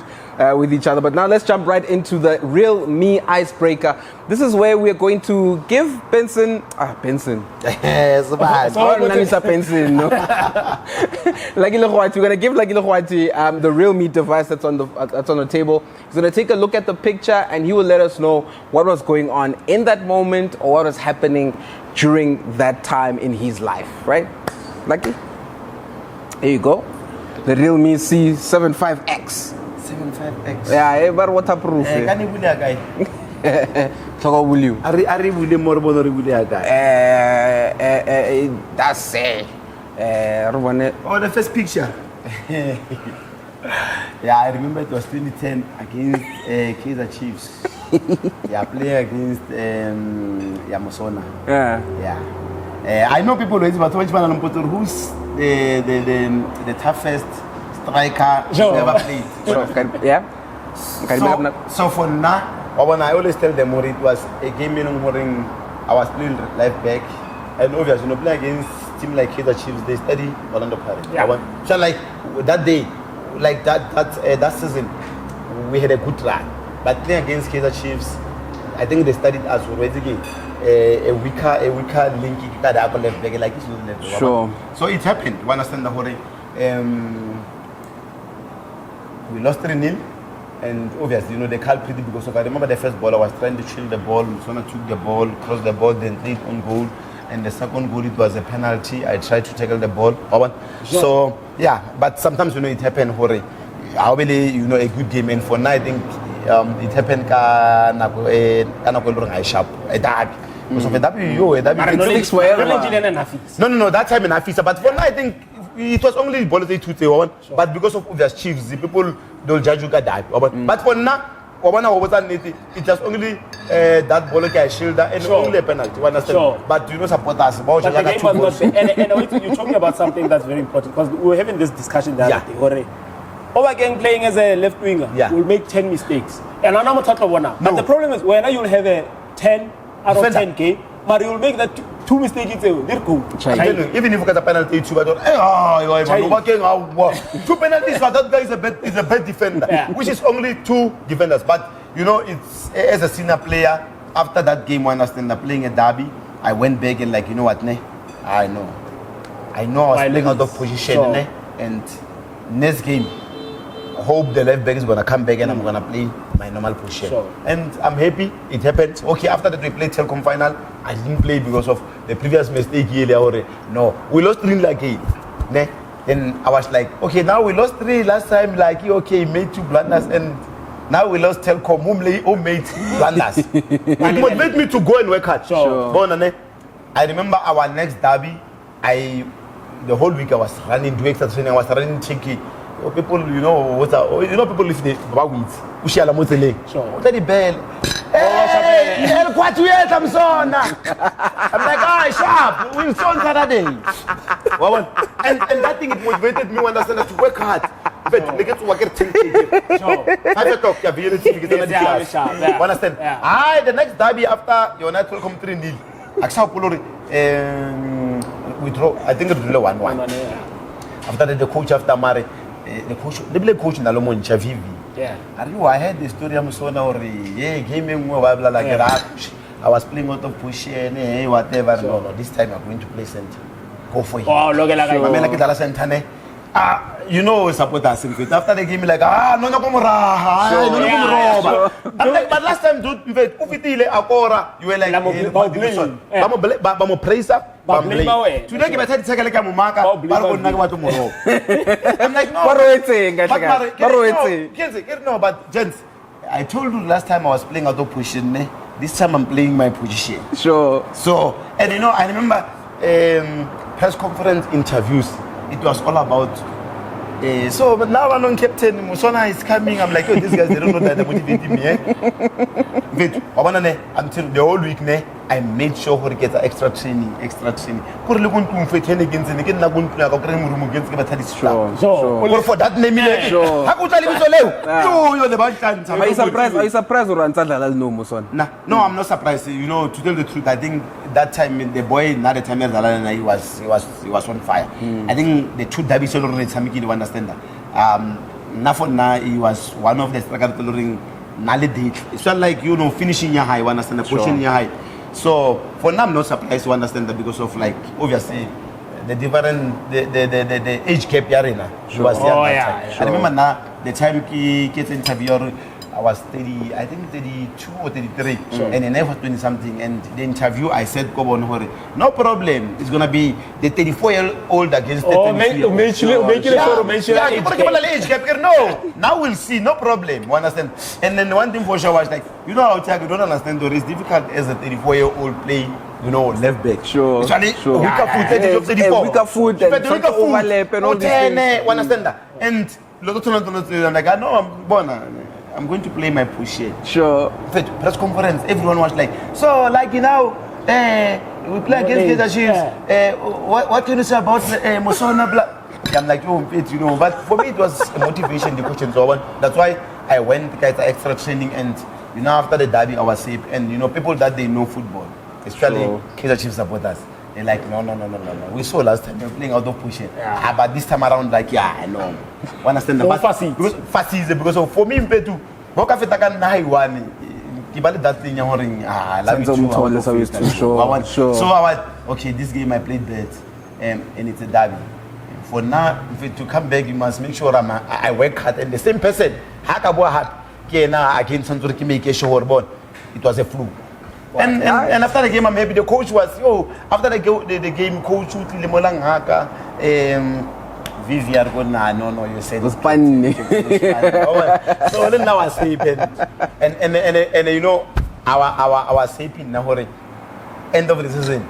[SPEAKER 4] with each other. But now let's jump right into the real me icebreaker. This is where we're going to give Benson. Benson.
[SPEAKER 1] Yes, bad.
[SPEAKER 4] Benson. No. Lucky Lekgwathi. We're gonna give Lucky Lekgwathi the real me device that's on the table. He's gonna take a look at the picture and he will let us know what was going on in that moment or what was happening during that time in his life, right? Lucky? There you go. The real me C75X.
[SPEAKER 1] 75X.
[SPEAKER 4] Yeah, but waterproof.
[SPEAKER 1] Can you believe guy?
[SPEAKER 4] Talk about you.
[SPEAKER 1] Are you really more about the guy?
[SPEAKER 4] That's it.
[SPEAKER 1] Oh, the first picture. Yeah, I remember it was 2010 against Kaizer Chiefs. Yeah, playing against Musona.
[SPEAKER 4] Yeah.
[SPEAKER 1] I know people always, but which one who's the toughest striker ever played?
[SPEAKER 4] Yeah.
[SPEAKER 1] So for now, when I always tell them what it was a game I was playing left back, and obviously playing against team like Kaizer Chiefs, they study Orlando Pirates.
[SPEAKER 2] Yeah.
[SPEAKER 1] So like that day, like that season, we had a good run. But playing against Kaizer Chiefs, I think they studied us already. A weaker linking that upper left back like this left.
[SPEAKER 4] Sure.
[SPEAKER 1] So it happened. You understand the whole we lost 3-0, and obviously they called pretty because of I remember the first ball I was trying to chill the ball, Musona took the ball, crossed the ball, then played on goal. And the second goal, it was a penalty. I tried to tackle the ball. So, yeah, but sometimes, it happened, how really, a good game. And for now, I think it happened, a derby. Because of a derby, No, that time in Afisa. But for now, I think it was only ball they took. But because of obvious Chiefs, the people don't judge you got derby. But for now, it was only that ball shield and only a penalty. You understand?
[SPEAKER 2] Sure.
[SPEAKER 1] But support us.
[SPEAKER 2] But the game was not fair. And you're talking about something that's very important because we were having this discussion the other day. Overgang playing as a left winger will make 10 mistakes. And I'm not talking about now. But the problem is when you'll have a 10 out of 10 game, but you'll make that two mistakes. Even if you get a penalty, two penalties. So that guy is a bad defender, which is only two defenders. But it's as a senior player. After that game, I understand playing a derby. I went back and I know I was playing out of position, and next game, hope the left back is gonna come back and I'm gonna play my normal position. And I'm happy it happened. Okay, after that we played Telkom final. I didn't play because of the previous mistake here. No, we lost 3 again. Then I was like, okay, now we lost 3 last time. Okay, made 2 blunders, and now we lost Telkom. Who made blunders? It motivated me to go and work hard. I remember our next derby. The whole week I was running, doing extra training. I was running cheeky. People, people if they weeds. Ushiala motele. What the bell? Hey, Lekgwathi Mzona. I'm like, sharp. We'll on Saturday. And that thing it motivated me to understand to work hard. But they get to work at 10 5 o'clock, understand? The next derby after your night will come 3-0. We draw, I think it was 1-1. After that, the coach after Mari. The coach in Alomon Chavivi. I heard the story of Musona or gaming I was playing out of push and whatever. No, this time I'm going to play center. Go for it. Oh, look at that. Support us. After they give me no, but last time, you were like, praise up. Today, I'm like, no, but gents, I told you last time I was playing out of position. This time I'm playing my position.
[SPEAKER 4] Sure.
[SPEAKER 1] So, and I remember press conference interviews. It was all about. But now I'm on captain. Musona is coming. I'm like, these guys, they don't know that they're motivating me. Until the whole week, I made sure he gets extra training. For that name,
[SPEAKER 4] Are you surprised or no, Musona?
[SPEAKER 1] No, I'm not surprised. To tell the truth, I think that time the boy, not the time he was on fire. I think the two derbies already understand that. Now he was one of the strikers delivering knowledge. It's not like finishing your high, you understand the pushing your high. So for now I'm not surprised to understand that because of obviously the different the age gap arena. She was young. I remember now the time he gets interviewed was 30, I think 32 or 33, and then I was 20 something. And the interview, I said, no problem. It's gonna be the 34-year-old against the 23-year-old. No, now we'll see. No problem. You understand? And then one thing for sure was like, you know how you don't understand. Though it's difficult as a 34-year-old play. Left back. Sure. Weaker foot, 34.
[SPEAKER 4] Weaker foot, and overlap and all these things.
[SPEAKER 1] Understand that? And I'm like, no, I'm going to play my push here.
[SPEAKER 4] Sure.
[SPEAKER 1] Press conference, everyone was like, so like we play against Kaizer Chiefs. What can you say about Musona? I'm like, but for me it was a motivation, the question. So that's why I went to extra training, and after the derby I was safe, and people that they know football, especially Kaizer Chiefs supporters. They're like, no. We saw last time they were playing out of pushing. But this time around, like, I know. Understand the because for me, too, that thing, I love it too. So I was, okay, this game I played that, and it's a derby. For now, to come back, you must make sure I work hard. And the same person, against it was a fluke. And after the game, maybe the coach was, after the game, coach Vivian, no, you said
[SPEAKER 4] it's funny.
[SPEAKER 1] So then now I sleep, and our sleeping now, end of the season,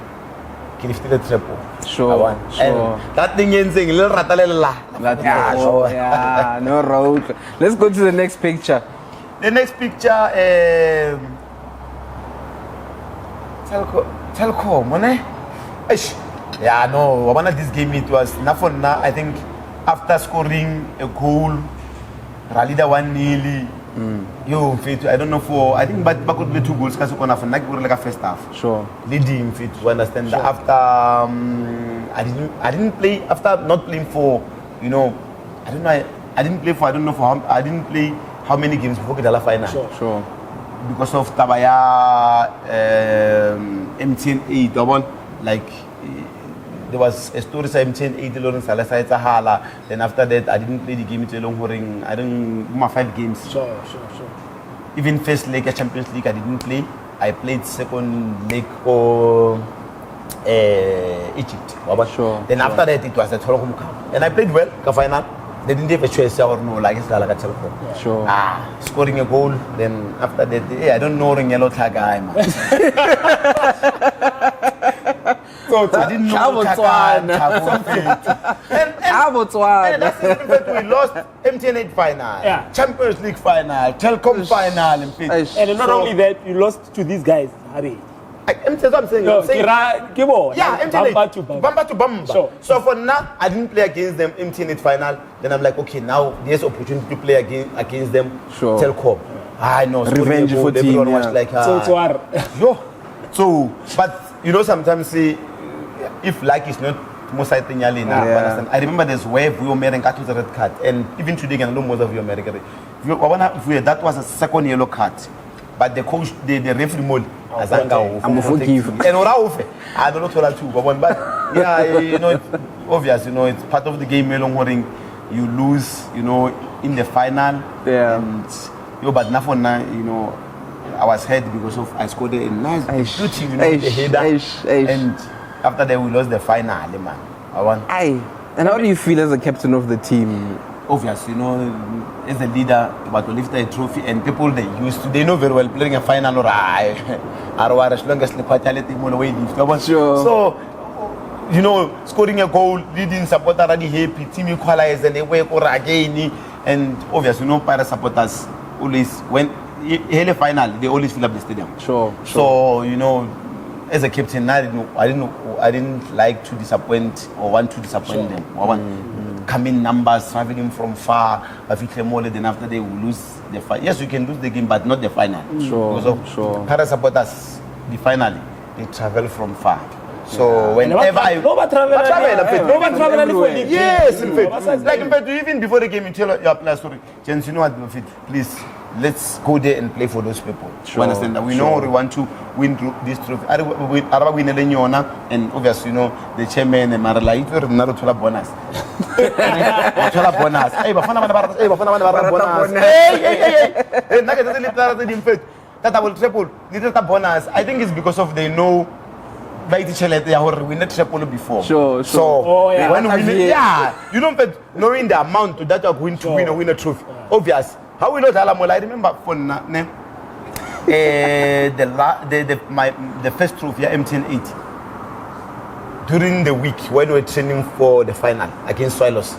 [SPEAKER 1] the triple.
[SPEAKER 4] Sure.
[SPEAKER 1] And that thing is a little ratalella.
[SPEAKER 4] Yeah, no road. Let's go to the next picture.
[SPEAKER 1] The next picture, Telco, money? Yeah, no, one of this game it was Nafona, I think after scoring a goal, Ralida 1-0. I don't know I think but could be 2 goals because like a first half.
[SPEAKER 4] Sure.
[SPEAKER 1] Leading fit to understand that after I didn't play after not playing for I didn't play how many games before the final.
[SPEAKER 4] Sure.
[SPEAKER 1] Because of Tabaya MTN 8, like there was a story saying MTN 8 alone Sahala. Then after that I didn't play the game to long I didn't 5 games. Sure. Even first leg at Champions League I didn't play. I played second leg for Egypt.
[SPEAKER 4] Sure.
[SPEAKER 1] Then after that it was a Tolong Cup. And I played well, the final. They didn't have a choice or no, like it's like a Telco.
[SPEAKER 4] Sure.
[SPEAKER 1] Scoring a goal, then after that, I don't know yellow tag guy, man. So I didn't know and that's the we lost MTN 8 final, Champions League final, Telcom final,
[SPEAKER 2] and not only that, you lost to these guys, Harry.
[SPEAKER 1] I'm saying. Bamba to Bamba.
[SPEAKER 2] Sure.
[SPEAKER 1] So for now, I didn't play against them MTN 8 final. Then I'm like, okay, now there's opportunity to play against them.
[SPEAKER 4] Sure.
[SPEAKER 1] Telcom. I know.
[SPEAKER 4] Revenge for team.
[SPEAKER 1] Everyone was like, So, but sometimes if like it's not most likely, I remember there's wave we were marrying got with a red card, and even today I know most of you American. That was a second yellow card. But the coach, the referee mode,
[SPEAKER 4] I'm forgive.
[SPEAKER 1] And I don't know what to do, but it's obvious, it's part of the game. You lose, in the final.
[SPEAKER 4] Yeah.
[SPEAKER 1] And, but nothing, I was hurt because of I scored a nice shooting, the header. And after that, we lost the final, man.
[SPEAKER 4] And how do you feel as a captain of the team?
[SPEAKER 1] Obvious, as a leader, but to lift a trophy, and people they know very well playing a final or as long as the fatality lift.
[SPEAKER 4] Sure.
[SPEAKER 1] So, scoring a goal, leading supporter already happy, team equalize and they work or again, and obviously, para supporters always when the final they always fill up the stadium.
[SPEAKER 4] Sure.
[SPEAKER 1] So as a captain, I didn't like to disappoint or want to disappoint them. Coming numbers, traveling from far, then after they will lose the final. Yes, you can lose the game, but not the final.
[SPEAKER 4] Sure.
[SPEAKER 1] Para supporters, the final, they travel from far. So whenever Yes, in fact. Like in fact, even before the game, you tell your players, sorry, Jens, you know what, please, let's go there and play for those people.
[SPEAKER 4] Sure,
[SPEAKER 1] You understand that? We know we want to win this trophy. Araba win and obviously, you know, the chairman and Marala, it was not a bonus. Bonus. Hey, bafana bonus. Hey, that will triple. Little bonus. I think it's because of they know by the challenge they are winning triple before.
[SPEAKER 4] Sure.
[SPEAKER 2] Oh, yeah.
[SPEAKER 1] When we win, you know, but knowing the amount to that are going to win a trophy. Obvious. How we know Alamola? I remember for the first trophy MTN 8 during the week when we were training for the final against Swallows.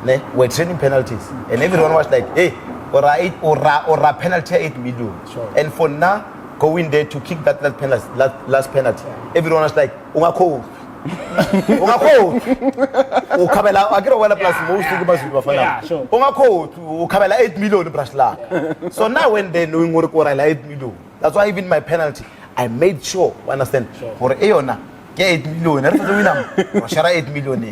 [SPEAKER 1] We were training penalties, and everyone was like, "Hey, or a penalty 8 million."
[SPEAKER 2] Sure.
[SPEAKER 1] And for now, going there to kick that last penalty, everyone was like, "Ungako." Ukabela akira wala plus most of us bafana. Ungako ukabela 8 million plus la. So now when they knowing what I 8 million, that's why even my penalty, I made sure, understand, for Eona, get 8 million. I don't know shara 8 million.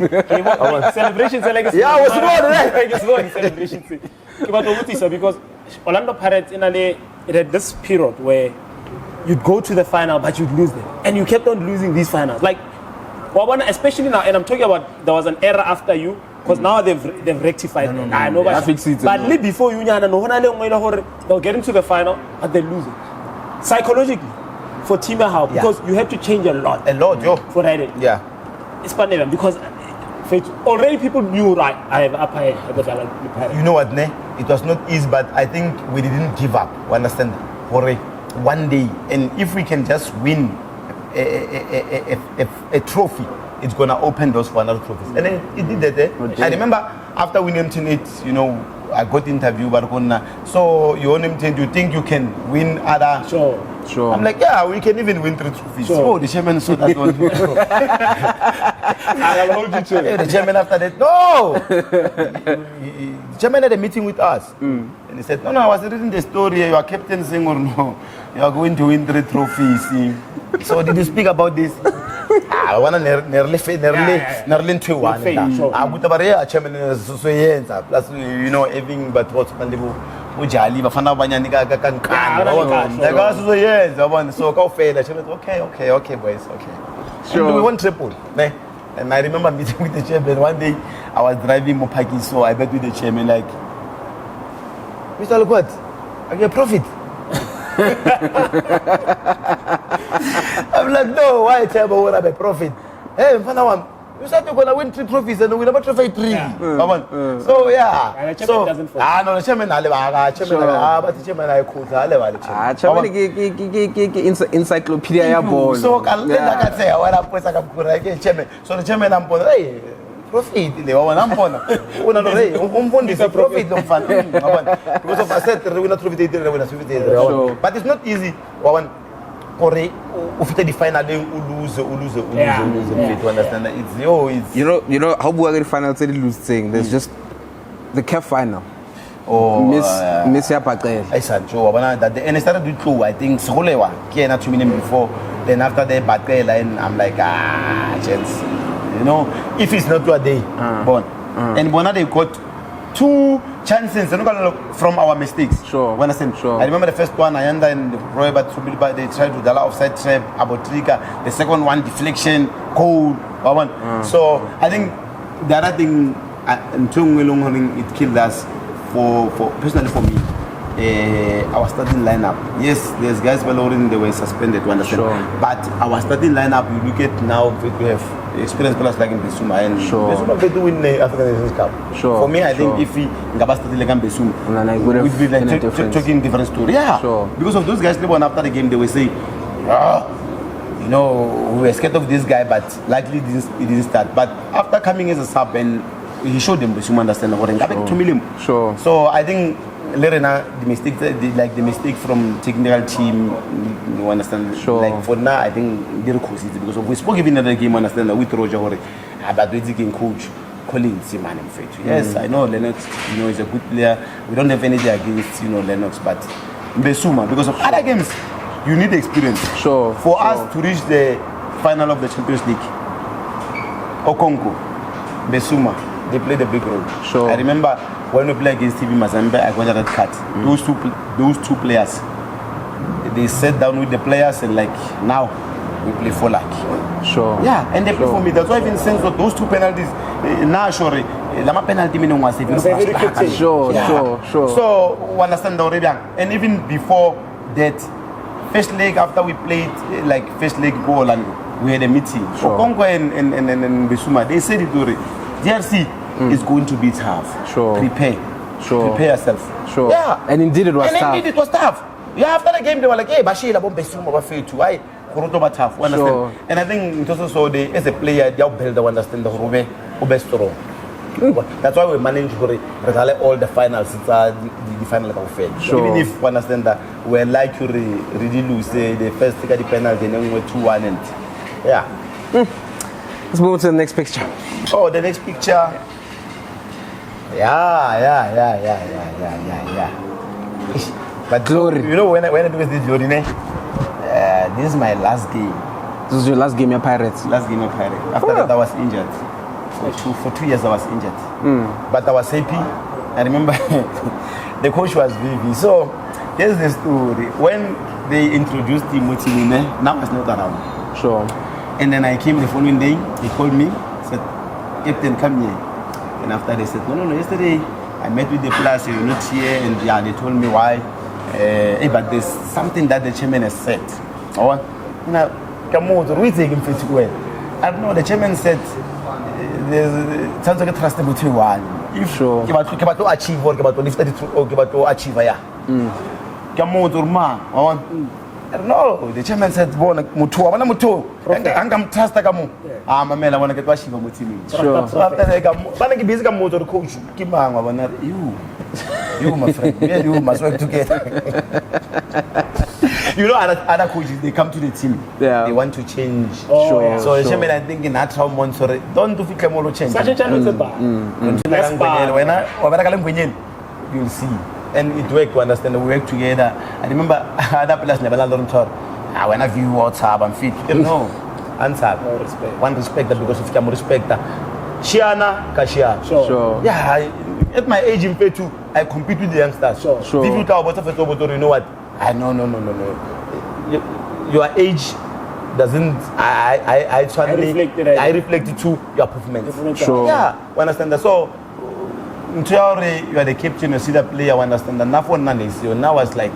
[SPEAKER 2] Celebrations are like
[SPEAKER 1] yeah, I was more right.
[SPEAKER 2] Celebrations. Because Orlando Pirates it had this period where you'd go to the final but you'd lose them, and you kept on losing these finals. Like, especially now, and I'm talking about there was an error after you, because now they've rectified it. I know, but before you, they'll get into the final, but they lose it. Psychologically, for team how, because you have to change a lot. For that.
[SPEAKER 1] Yeah.
[SPEAKER 2] It's funny because already people knew, right, I have upper head.
[SPEAKER 1] You know what, ne? It was not easy, but I think we didn't give up. You understand? For one day, and if we can just win a trophy, it's gonna open doors for another trophies. And then it did that. I remember after winning it, you know, I got interviewed by so you own him, you think you can win other?
[SPEAKER 2] Sure.
[SPEAKER 1] I'm like, yeah, we can even win 3 trophies.
[SPEAKER 2] Sure.
[SPEAKER 1] Oh, the chairman saw that one.
[SPEAKER 2] I'll hold you to it.
[SPEAKER 1] The chairman after that, no. The chairman had a meeting with us, and he said, no, I was reading the story. You are captain saying, or no, you are going to win 3 trophies. So did you speak about this? I want to nearly 2 1. I would have a chairman plus, you know, everything but what's Ujali, Bafana Banyanika so go fail. Okay, boys, okay. Sure. And we won triple. And I remember meeting with the chairman one day. I was driving Mopaki, so I met with the chairman like, Mr. Lekgwathi, I get profit. I'm like, no, why tell me what I profit? Hey, Fanawam. You said you're going to win 3 trophies and we never trophy 3. So, yeah.
[SPEAKER 2] And the chairman doesn't fall.
[SPEAKER 1] No, the chairman, but the chairman, I could.
[SPEAKER 4] Encyclopedia ball.
[SPEAKER 1] So, I say, what I'm going to chairman. So, the chairman, I'm going to profit. I'm going to profit. Because of I said, we're not profit. But it's not easy. Or the final day lose. You understand that it's
[SPEAKER 4] you know how we get final to lose thing. There's just the CAF final. Miss Yapakre.
[SPEAKER 1] I said Joe, that and I started with 2. I think Solewa came not 2 minutes before. Then after the battle line, I'm like chance. You know, if it's not a day, and Bona they got 2 chances from our mistakes.
[SPEAKER 4] Sure.
[SPEAKER 1] Understand?
[SPEAKER 4] Sure.
[SPEAKER 1] I remember the first one, Ayanda and Roy, but they tried to do the offside trap, Abotrika. The second one, deflection, cold. So I think the other thing, it killed us for personally for me. Our starting lineup. Yes, there's guys Valorin, they were suspended, you understand?
[SPEAKER 4] Sure.
[SPEAKER 1] But our starting lineup, you look at now, we have experienced players like in Besuma and Besuma they do win the African Nations Cup.
[SPEAKER 4] Sure.
[SPEAKER 1] For me, I think if we started like Besuma, we'd be like talking different story. Yeah.
[SPEAKER 4] Sure.
[SPEAKER 1] Because of those guys, after the game, they were saying, you know, we were scared of this guy, but likely it didn't start. But after coming as a sub and he showed them Besuma understand what 2 million.
[SPEAKER 4] Sure.
[SPEAKER 1] So I think Lerena, the mistake from technical team, you understand?
[SPEAKER 4] Sure.
[SPEAKER 1] Like for now, I think they're because we spoke even in the game, understand with Roger Hore, but we did coach Colin Siman in fact. Yes, I know Lennox, you know, is a good player. We don't have anything against, you know, Lennox, but Besuma, because of other games, you need experience.
[SPEAKER 4] Sure.
[SPEAKER 1] For us to reach the final of the Champions League, Okonko, Besuma, they played a big role.
[SPEAKER 4] Sure.
[SPEAKER 1] I remember when we played against TV Mazembe, I got a red card. Those two players, they sat down with the players and like, now we play for luck.
[SPEAKER 4] Sure.
[SPEAKER 1] Yeah, and they play for me. That's why even sense of those two penalties. Now, sorry, lama penalty meaning was if you
[SPEAKER 4] Sure.
[SPEAKER 1] So we understand already. And even before that, first leg after we played like first leg goal and we had a meeting.
[SPEAKER 4] Sure.
[SPEAKER 1] Kongo and Bisuma, they said it already. DRC is going to be tough.
[SPEAKER 4] Sure.
[SPEAKER 1] Prepare yourself.
[SPEAKER 4] Sure.
[SPEAKER 1] Yeah.
[SPEAKER 4] And indeed it was tough.
[SPEAKER 1] Indeed it was tough. Yeah, after the game they were like, hey, Bashila bomb Bisuma Bafay too. Why? Tough, understand?
[SPEAKER 4] Sure.
[SPEAKER 1] And I think it also so they as a player they build understand the Rube best strong. That's why we managed to retaliate all the finals. It's the final of fail.
[SPEAKER 4] Sure.
[SPEAKER 1] Even if we understand that we're like you really lose the first take the penalty and then we were 2-1 and yeah.
[SPEAKER 4] Let's move on to the next picture.
[SPEAKER 1] Oh, the next picture. Yeah. But
[SPEAKER 4] Glory.
[SPEAKER 1] You know when I do this glory, this is my last game.
[SPEAKER 4] This was your last game, your Pirates.
[SPEAKER 1] Last game of Pirates. After that, I was injured. For 2 years, I was injured. But I was happy. I remember the coach was VV. So, here's the story. When they introduced him, now he's not around.
[SPEAKER 4] Sure.
[SPEAKER 1] And then I came the following day. He called me, said, Captain, come here. And after they said, no, yesterday I met with the players, you're not here. And yeah, they told me why. But there's something that the chairman has said. I don't know, the chairman said, there's sounds like a trust between one. If
[SPEAKER 4] Sure.
[SPEAKER 1] you want to achieve or about to lift it or about to achieve, yeah. I don't know. The chairman said, Mutu, I want to I'm trust the Gamu. I'm a man, I want to get washing with me.
[SPEAKER 4] Sure.
[SPEAKER 1] So after I got busy motor coach, keep on you, my friend, you must work together. You know, other coaches, they come to the team.
[SPEAKER 4] Yeah.
[SPEAKER 1] They want to change.
[SPEAKER 4] Sure.
[SPEAKER 1] So the chairman, I think in that how Montsore, don't do Fikamolo change.
[SPEAKER 2] Such a channel.
[SPEAKER 1] You'll see. And it worked to understand we work together. I remember other players never learned to when I view WhatsApp and fit. You know, answer. One respect that because of Kamu respect that. Shiana, Kashia.
[SPEAKER 4] Sure.
[SPEAKER 1] Yeah, at my age in pay too, I compete with the youngsters.
[SPEAKER 2] Sure.
[SPEAKER 1] If you talk about you know what? No. Your age doesn't. I reflect it to your performance.
[SPEAKER 4] Sure.
[SPEAKER 1] Yeah, we understand that. So, in theory, you are the captain. You see the player. We understand that. Now for none so now I was like,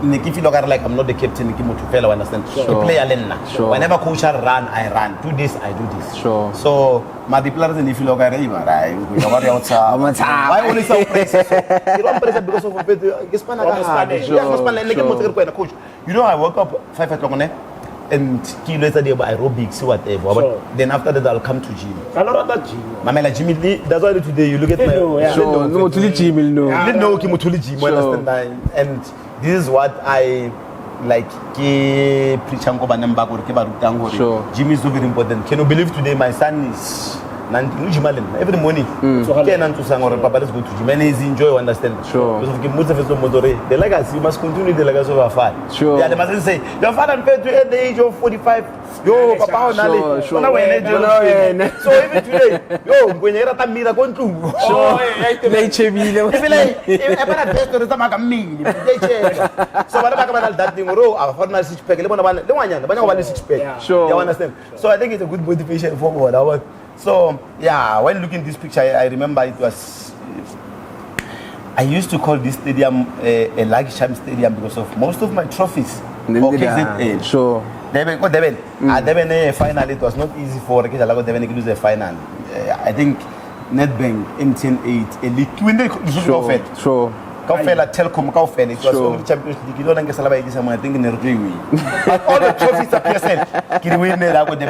[SPEAKER 1] Nicky, if you look at like I'm not the captain, Nicky Mutufela, understand?
[SPEAKER 4] Sure.
[SPEAKER 1] The player Lena.
[SPEAKER 4] Sure.
[SPEAKER 1] Whenever coach run, I run. Do this, I do this.
[SPEAKER 4] Sure.
[SPEAKER 1] So my players, if you look at it, why only some press? You don't press because of coach. You know, I woke up 5 o'clock and later day by aerobics, whatever.
[SPEAKER 2] Sure.
[SPEAKER 1] But then after that, I'll come to gym.
[SPEAKER 2] I know that gym.
[SPEAKER 1] Mamela Jimmy, that's why today you look at my.
[SPEAKER 4] Sure. No, to the gym, no.
[SPEAKER 1] I didn't know Kimutuli Jim, understand? And this is what I like.
[SPEAKER 4] Sure.
[SPEAKER 1] Jim is so very important. Can you believe today my son is every morning? Papa, let's go to gym. And he's enjoy, understand?
[SPEAKER 4] Sure.
[SPEAKER 1] The legacy, you must continue the legacy of our father.
[SPEAKER 4] Sure.
[SPEAKER 1] Yeah, they must say, your father paid to at the age of 45. Yo, Papa,
[SPEAKER 4] sure.
[SPEAKER 1] So even today, yo, when you're at a mira going to.
[SPEAKER 2] Sure.
[SPEAKER 1] So what about that thing? Our former 6 pack, the one 6 pack.
[SPEAKER 4] Sure.
[SPEAKER 1] You understand? So I think it's a good motivation forward. So yeah, when looking at this picture, I remember it was. I used to call this stadium a Lucky Champ Stadium because of most of my trophies.
[SPEAKER 4] Sure.
[SPEAKER 1] Deben final. It was not easy for Kaizer Chiefs to lose the final. I think Nedbank MTN8 elite when they
[SPEAKER 4] Sure.
[SPEAKER 1] Kaufela Telkom Kaufela. It was only Champions League. You don't think I think in the review. But all the trophies are PSL.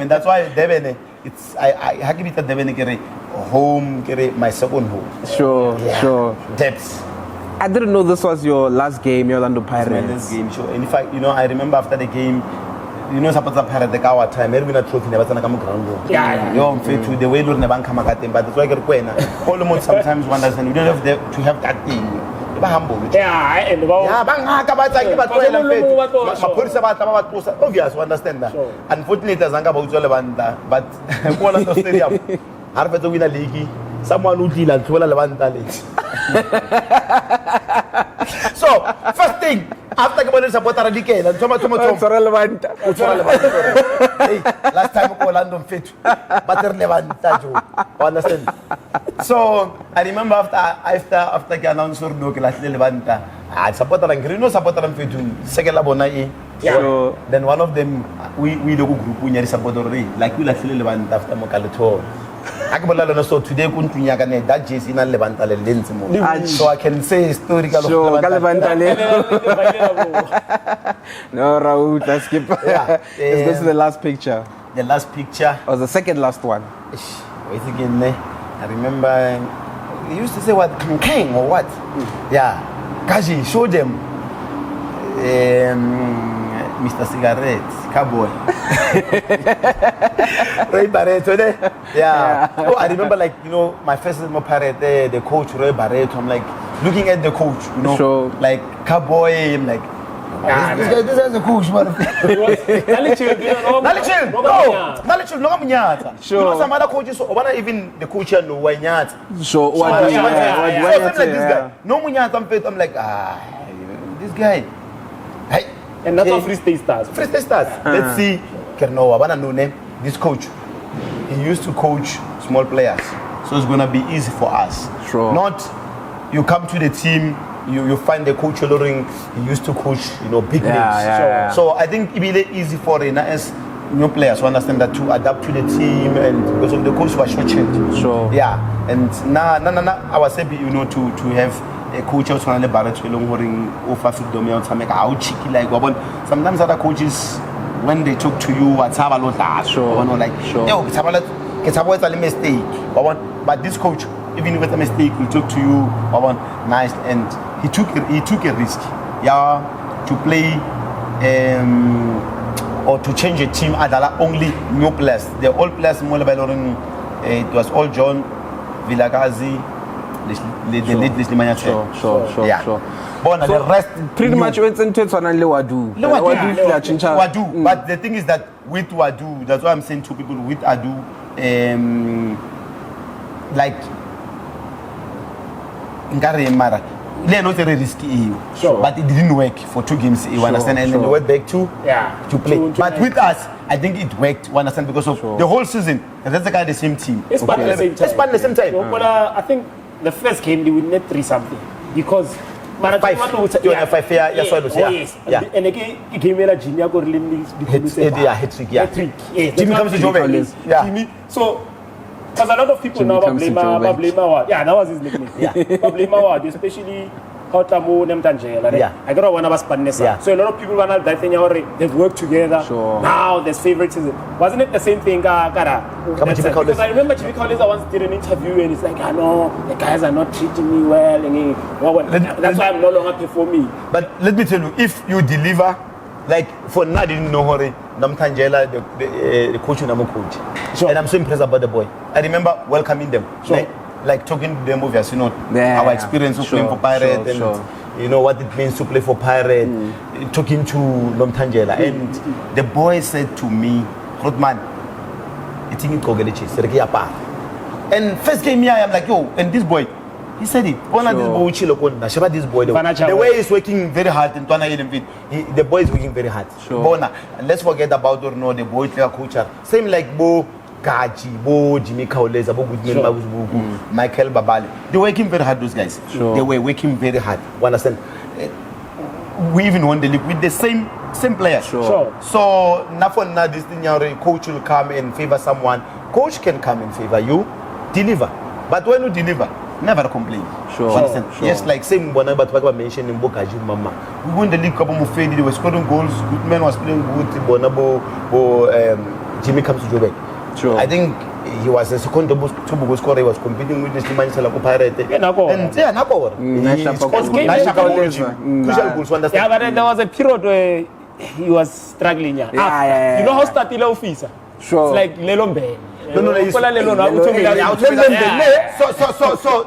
[SPEAKER 1] That's why Deben. It's I give it a Deben home, my second home.
[SPEAKER 4] Sure.
[SPEAKER 1] Depths.
[SPEAKER 4] I didn't know this was your last game, your Orlando Pirates.
[SPEAKER 1] This game, sure. And in fact, I remember after the game, suppose Pirates the our time, every winner trophy never come ground.
[SPEAKER 2] Yeah.
[SPEAKER 1] The way never come but that's why almost sometimes one understand. We don't have to have that thing. ba humble.
[SPEAKER 2] Yeah, and
[SPEAKER 1] Yeah, bangaka bathi ke ba tloela mfethu. Mapholisa ba tla ba tlosa. Obvious, you understand that. Unfortunately azanga ba utswele banta, but Orlando Stadium ha re fetsa wina league. Someone who dila tlola le banta le. So, first thing, after ke bona supporter dikela, thoma. Hey, last time ko Orlando mfethu. Bater le banta jo. Understand? So, I remember after ke announce no ke lahle le banta. Supporter ngirino supporter mfethu sekela bona e. So, then one of them we logo group unya supporter re like we lahle le banta after mo kaleto. So today that jersey na lebanta le lens mo. So I can say historical
[SPEAKER 4] of lebanta le. No, Raul, let's skip. Let's go to the last picture.
[SPEAKER 1] The last picture
[SPEAKER 4] or the second last one.
[SPEAKER 1] Wait again, I remember he used to say what king or what? Yeah. Kaji show them Mr. Cigarette, cowboy. Roy Barreto there. Yeah. Oh, I remember my first parade there, the coach Roy Barreto. I'm like looking at the coach, like cowboy. I'm like, this is the coach, man. No, some other coaches, even the coach know why not.
[SPEAKER 4] So what do you
[SPEAKER 1] like this guy? No munyata. I'm like, this guy. Hey.
[SPEAKER 2] And that's all Free State Stars.
[SPEAKER 1] Free State Stars. Let's see. This coach, he used to coach small players. So it's going to be easy for us.
[SPEAKER 4] Sure.
[SPEAKER 1] Not you come to the team, you find the coach Loring, he used to coach, big names. So I think it will be easy for as new players to understand that to adapt to the team and because of the coach was short-changed.
[SPEAKER 4] Sure.
[SPEAKER 1] Yeah. And now I was happy, to have a coach also on the barrage offer freedom to make out cheeky like sometimes other coaches when they talk to you what's have a lot that it's a mistake but this coach even with a mistake will talk to you nice and he took a risk to play or to change a team at only new players the old players it was all John Vilagazi Lesley Manyathela. Sure. But the rest
[SPEAKER 4] pretty much it's into Wadu.
[SPEAKER 1] But the thing is that with Wadu, that's why I'm saying to people with Adu, like they're not very risky, but it didn't work for 2 games. You understand? And then they went back to play. But with us, I think it worked. You understand? Because of the whole season, that's the kind of the same team.
[SPEAKER 2] It's part at the same time. But I think the first game they would net 3-something because.
[SPEAKER 1] 5 yes.
[SPEAKER 2] And again, he came in a junior go release
[SPEAKER 1] hat-trick. Jimmy comes to Joe.
[SPEAKER 2] Jimmy. So, because a lot of people now blame that was his nickname. Especially Hotamo Nemtanjela. I got one of us Panessa. So a lot of people were not that thing already. They've worked together.
[SPEAKER 4] Sure.
[SPEAKER 2] Now there's favoritism. Wasn't it the same thing, because I remember Jimmy Collins once did an interview and he's like, I know the guys are not treating me well, and that's why I'm no longer performing.
[SPEAKER 1] But let me tell you, if you deliver, like for now, I didn't know Hori Namtanjela, the coach and I'm a coach. And I'm so impressed about the boy. I remember welcoming them. Like talking to them, obviously, our experience of playing for Pirate and what it means to play for Pirate, talking to Namtanjela. And the boy said to me, Rodman, I think it's Kaizer Chiefs. And first game here, I'm like, yo, and this boy, he said it. This boy, the way he's working very hard, and the boy is working very hard. Let's forget about the boy coach. Same like Bo Gaji, Jimmy Kauleza, Michael Babali. They're working very hard, those guys. They were working very hard. You understand? We even won the league with the same players. So now this thing, coach will come and favor someone. Coach can come and favor you, deliver. But when you deliver, never complain. Yes, like same one but what I mentioned in Mbokazi Mama. We won the league, they were scoring goals, Goodman was playing good, Bonabo, Jimmy comes to Joburg. I think he was a second goal scorer. He was competing with Lesley Manyathela for Pirate. Crucial goals, understand?
[SPEAKER 2] Yeah, but then there was a period where he was struggling. You know how Statila officer? It's like Lelombe.
[SPEAKER 1] So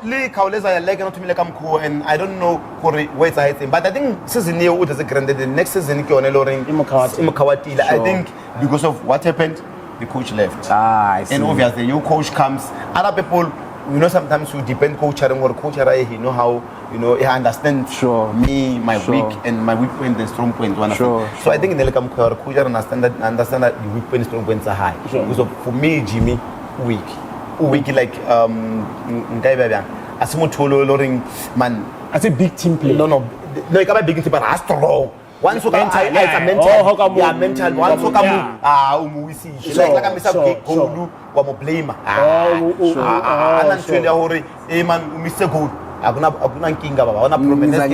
[SPEAKER 1] Lee Kauleza ya like not to like am and I don't know where it's happening, but I think season here does the next season ke one loring Imkawatila. I think because of what happened, the coach left. And obviously new coach comes. Other people, sometimes you depend coach or coach he know how he understands me, my weak and my weak point and strong point. So I think in the coach understand that the weak point and strong points are high. Because for me, Jimmy, weak like as loring man.
[SPEAKER 2] As a big team player.
[SPEAKER 1] No, you can't be big team, but as strong. Once you come, it's a mental. Yeah, mental. Once you come, we see. Like I'm saying, go do play ma. And I'm telling you, man, Mr. Good. Aguna kinga baba. Ona promise.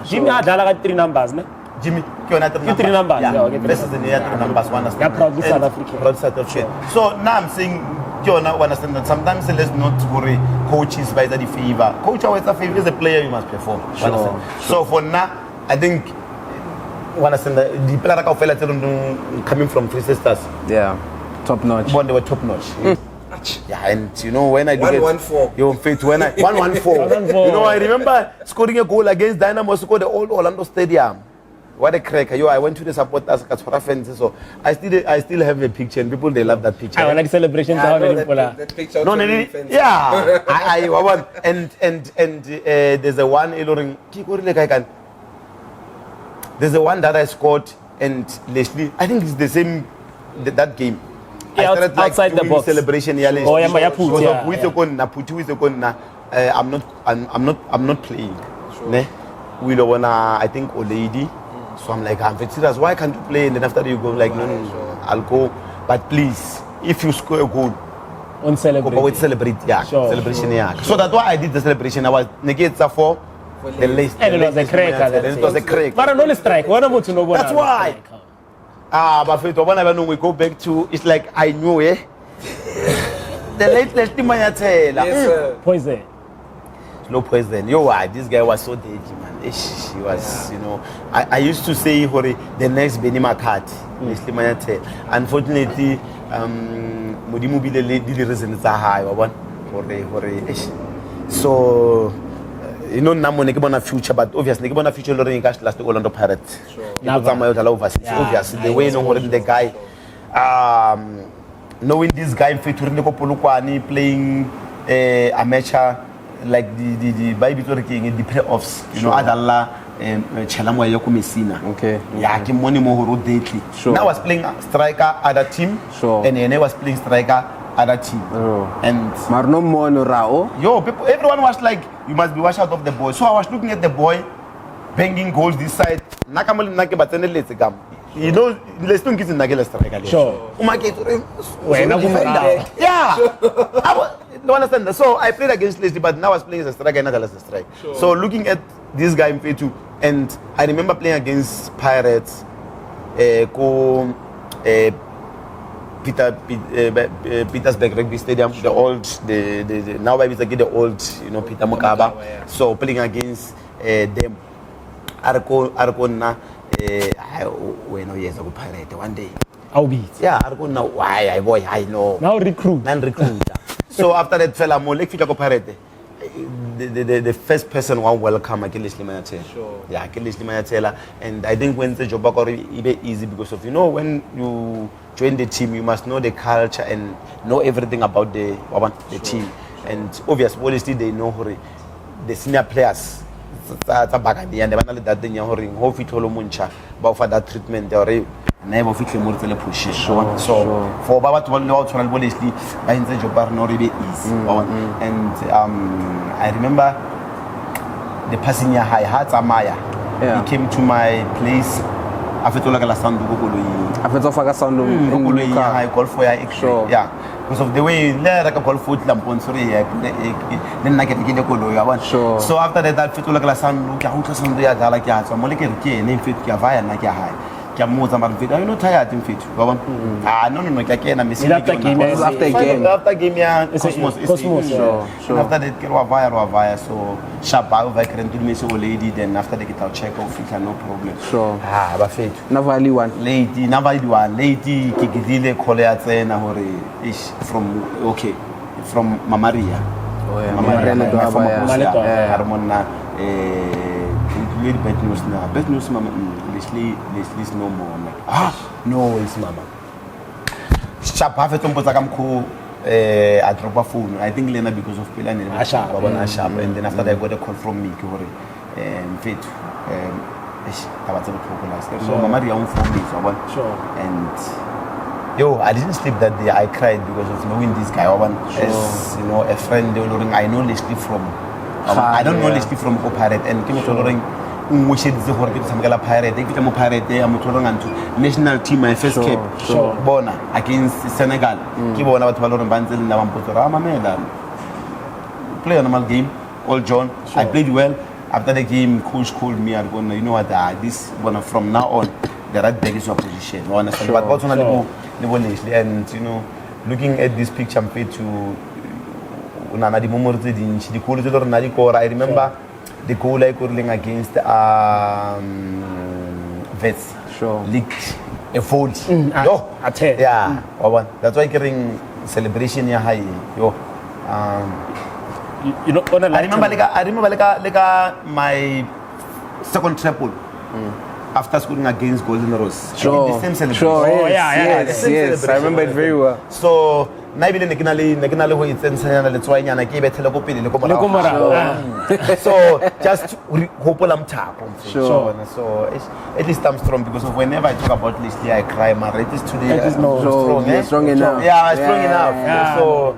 [SPEAKER 2] Jimmy had like 3 numbers, ne?
[SPEAKER 1] Jimmy, you have 3
[SPEAKER 2] numbers.
[SPEAKER 1] Yeah, this is the 3 numbers. One
[SPEAKER 2] understand. Yeah, proud South Africa.
[SPEAKER 1] Proud South Africa. So now I'm saying, you understand that sometimes let's not worry. Coaches by the favor. Coach always a favor. As a player, you must perform. So for now, I think. Understand that the player of fella coming from Three Sisters.
[SPEAKER 4] Yeah, top notch.
[SPEAKER 1] When they were top notch. Yeah, and when I do
[SPEAKER 5] 1-1-4.
[SPEAKER 1] Your faith when I 1-1-4. I remember scoring a goal against Dynamo scored the old Orlando Stadium. What a cracker! I went to the supporters fans, so I still have a picture, and people they love that picture.
[SPEAKER 2] I like celebrations.
[SPEAKER 5] That picture.
[SPEAKER 1] No, yeah. I want and there's a one There's the one that I scored and Lesley. I think it's the same that game.
[SPEAKER 2] Yeah,
[SPEAKER 1] I started
[SPEAKER 2] outside the box.
[SPEAKER 1] Celebration. Yeah, I'm not playing. Ne? We don't wanna. I think lady. So I'm like, I'm serious. Why can't you play? And then after you go, like, no, I'll go. But please, if you score a goal, celebrate. Yeah, celebration. Yeah. So that's why I did the celebration. I was negated for. The list.
[SPEAKER 2] And it was a cracker.
[SPEAKER 1] It was a crack.
[SPEAKER 2] But only strike.
[SPEAKER 1] That's why. But when we go back to, it's like I knew the late Lesley Manyathela.
[SPEAKER 5] Yes, sir.
[SPEAKER 2] Poison.
[SPEAKER 1] No poison. This guy was so deadly, man. He was, I used to say the next Benny McCarthy, Lesley Manyathela. Unfortunately, Mudimu did the reason it's a high one so. Namo nekibona future, but obviously nekibona future lori nkash last Orlando Pirates. Obviously the way the guy knowing this guy featuring Polokwane playing amateur like the Bible King in the playoffs, Adalla Chalamwa Yoko Messina.
[SPEAKER 4] Okay.
[SPEAKER 1] Yeah, Kimoni Mohoro Dately. Now I was playing striker other team and then I was playing striker other team. And
[SPEAKER 4] Marno Mono Rao.
[SPEAKER 1] People, everyone was like, you must be washed out of the boy. So I was looking at the boy banging goals this side. Nakamali Nake Batene let's come. Let's don't get in Nagela striker.
[SPEAKER 2] Sure.
[SPEAKER 1] Yeah. No understand that. So I played against Lesley, but now I was playing as a striker, not as a striker. So looking at this guy in P2, and I remember playing against Pirates, Petersburg Rugby Stadium, the old, the now I again the old, Peter Mokaba. So playing against them, Arkona, when years ago Pirate one day.
[SPEAKER 2] I'll be.
[SPEAKER 1] Yeah, Arkona. Why I know.
[SPEAKER 2] Now recruit.
[SPEAKER 1] So after that fella, more like Pirate. The first person one welcome Lesley Manyathela.
[SPEAKER 5] Sure.
[SPEAKER 1] Yeah, Lesley Manyathela, and I think when the job is easy because of when you join the team, you must know the culture and know everything about the team. And obviously, they know the senior players. And that thing for that treatment they never fit more to push. So for Baba to Lesley, I think the job not really easy. And I remember the passing year high heart Amaya. He came to my place. Afetola kala sandu kokolo.
[SPEAKER 4] Afetola sandu
[SPEAKER 1] kokolo high call for extra. Yeah. Because of the way there like a call foot lampon sorry then I get the kolo. So after that Afetola kala sandu ka uta sandu ya gala kya so moleke rike name fit kya vaya na kya high. Kiamuza Mfit. Are you not tired in fit? No, I'm missing
[SPEAKER 2] After game,
[SPEAKER 1] after game, yeah, Cosmos.
[SPEAKER 4] Sure.
[SPEAKER 1] And after that, get via. So, sharp out, I can do me so lady. Then after they get out check off, it no problem.
[SPEAKER 4] Sure.
[SPEAKER 1] But fit.
[SPEAKER 4] Navali one.
[SPEAKER 1] Lady, Lady, Kikidile, Koleate, Nahori, is from Mamaria.
[SPEAKER 4] Oh, yeah.
[SPEAKER 1] Mamaria, Harmona, bad news now. Bad news, Mama. Lesley's no more. No, it's Mama. Sharp half a tombo I drop a phone. I think Lena because of Pilani. And then after that, I got a call from me. Fit. So Mama own for me.
[SPEAKER 2] Sure.
[SPEAKER 1] And I didn't sleep that day. I cried because of knowing this guy. As you know, a friend. I know Lesley from. I don't know Lesley from Pirate and Kim Toloring. We should the Horgit Pirate. If I'm a pirate, I'm to national team. My first cap, Bona against Senegal. Kibona Toloran Banzel, Navampotorama, play a normal game. All John. I played well. After the game, coach called me and going, you know what? This one from now on, the right back is your position. You understand? But also Lesley, and looking at this picture, I'm paid to. I remember the goal I curling against Vets. Leaked a fold. That's why getting celebration here high. I remember my second triple after scoring against Golden Rose. The same celebration.
[SPEAKER 4] Yes. I remember it very well.
[SPEAKER 1] So naibile nekinale ho itsensana le tswanya na ke bethela go pele le go mara. So just hopola mthako. So at least I'm strong because of whenever I talk about Lesley I cry. My rate is today
[SPEAKER 4] strong enough.
[SPEAKER 1] Yeah, strong enough. So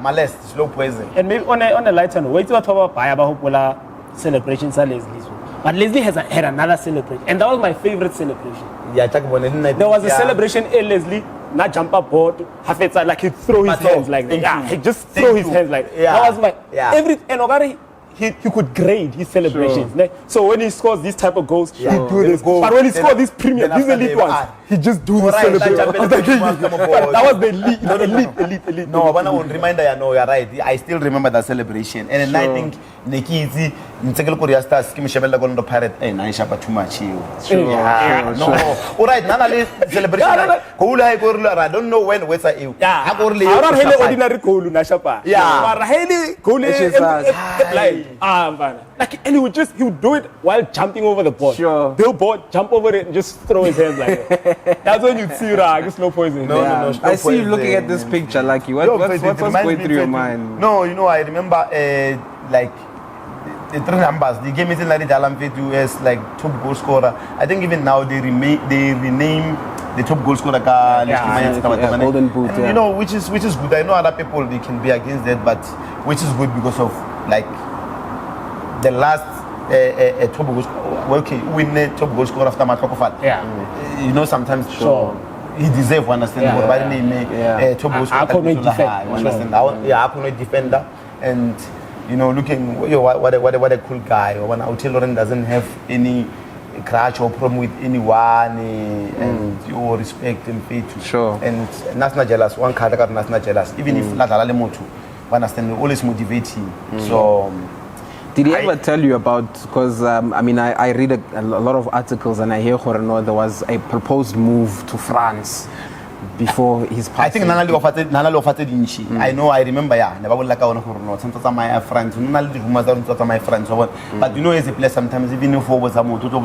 [SPEAKER 1] my last slow poison.
[SPEAKER 2] And maybe on a lighter note, wait to talk about Baya Hopola celebrations at Lesley's. But Lesley has had another celebration, and that was my favorite celebration. There was a celebration in Lesley, not jump up board, half it like he throw his hands like that. He just throw his hands like that was my and Ogari he could grade his celebrations. So when he scores these type of goals, he do this. But when he scores these premium, these elite ones, he just do this celebration. That was the elite.
[SPEAKER 1] No, but one reminder, you're right. I still remember that celebration. And then I think Nekizi, Nsekelo Korea Stars, Kim Shebella Gondo Pirate, and I shapa too much. All right, Nana celebration. I don't know when what's I
[SPEAKER 2] I don't have ordinary Kolu Nashapa. Like, and he would do it while jumping over the board. They'll board, jump over it, and just throw his hands like that. That's when you see just no poison.
[SPEAKER 4] No, I see you looking at this picture, Lucky. What's going through your mind?
[SPEAKER 1] No, I remember like the three numbers. The game is in Larry Dalam Fetu as like top goal scorer. I think even now they rename the top goal scorer
[SPEAKER 4] Golden Boot.
[SPEAKER 1] And, which is good. I know other people they can be against that, but which is good because of like the last top goal scorer. Win the top goal scorer after Matrokofal. Sometimes he deserves understand. Top goal scorer. I couldn't defender and. Looking what a cool guy. When Lauren doesn't have any crash or problem with anyone, and you respect him, and that's not jealous. One character that's not jealous. Even if Ladala Motu, understand, always motivate him. So.
[SPEAKER 4] Did he ever tell you about, because I read a lot of articles and I hear there was a proposed move to France before his passing?
[SPEAKER 1] I think Nana offered Inchi. I remember, never would like some of my friends, my friends. But as a player, sometimes even if I was a motor, so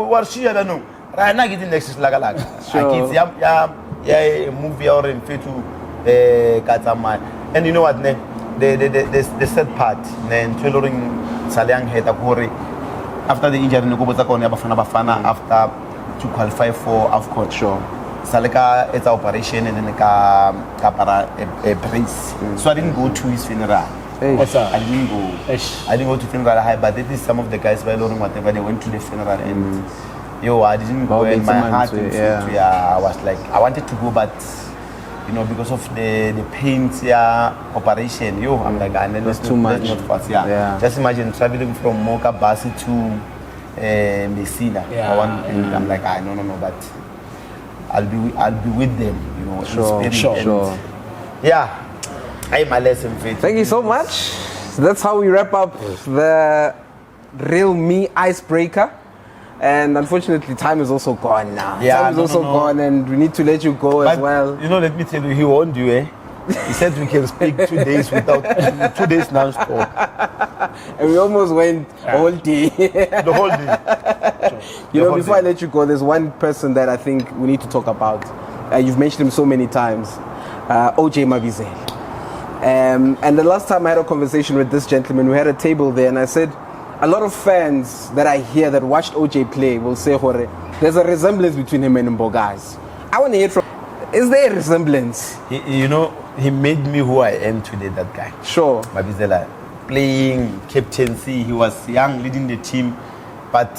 [SPEAKER 1] what she had know. Right now, getting next is movie or in Fetu Katama. And you know what, the sad part, then tailoring Saliang Hetakori after the injury, Bafana after to qualify for AFCON. Salika it's operation and then a brace. So I didn't go to his funeral. I didn't go to funeral high, but this is some of the guys by Lauren whatever they went to the funeral and I didn't go and my heart I was like I wanted to go but you know, because of the pains operation. I'm like,
[SPEAKER 4] that's too much.
[SPEAKER 1] Not fast. Yeah. Just imagine traveling from Moka Basi to Messina. And I'm like, no, but I'll be with them, you know.
[SPEAKER 4] Sure.
[SPEAKER 1] Yeah. I'm my lesson.
[SPEAKER 4] Thank you so much. That's how we wrap up the Real Me icebreaker. And unfortunately, time is also gone now. Time is also gone, and we need to let you go as well.
[SPEAKER 1] You know, let me tell you, he warned you, eh? He said we can speak 2 days without 2 days non-stop.
[SPEAKER 4] And we almost went a whole day.
[SPEAKER 1] The whole day.
[SPEAKER 4] You know, before I let you go, there's one person that I think we need to talk about. You've mentioned him so many times. OJ Mabizela. And the last time I had a conversation with this gentleman, we had a table there, and I said, a lot of fans that I hear that watched OJ play will say, Hore, there's a resemblance between him and Mbokazi. I want to hear from, is there a resemblance?
[SPEAKER 1] You know, he made me who I am today, that guy.
[SPEAKER 4] Sure.
[SPEAKER 1] Mabizela, playing captaincy, he was young, leading the team, but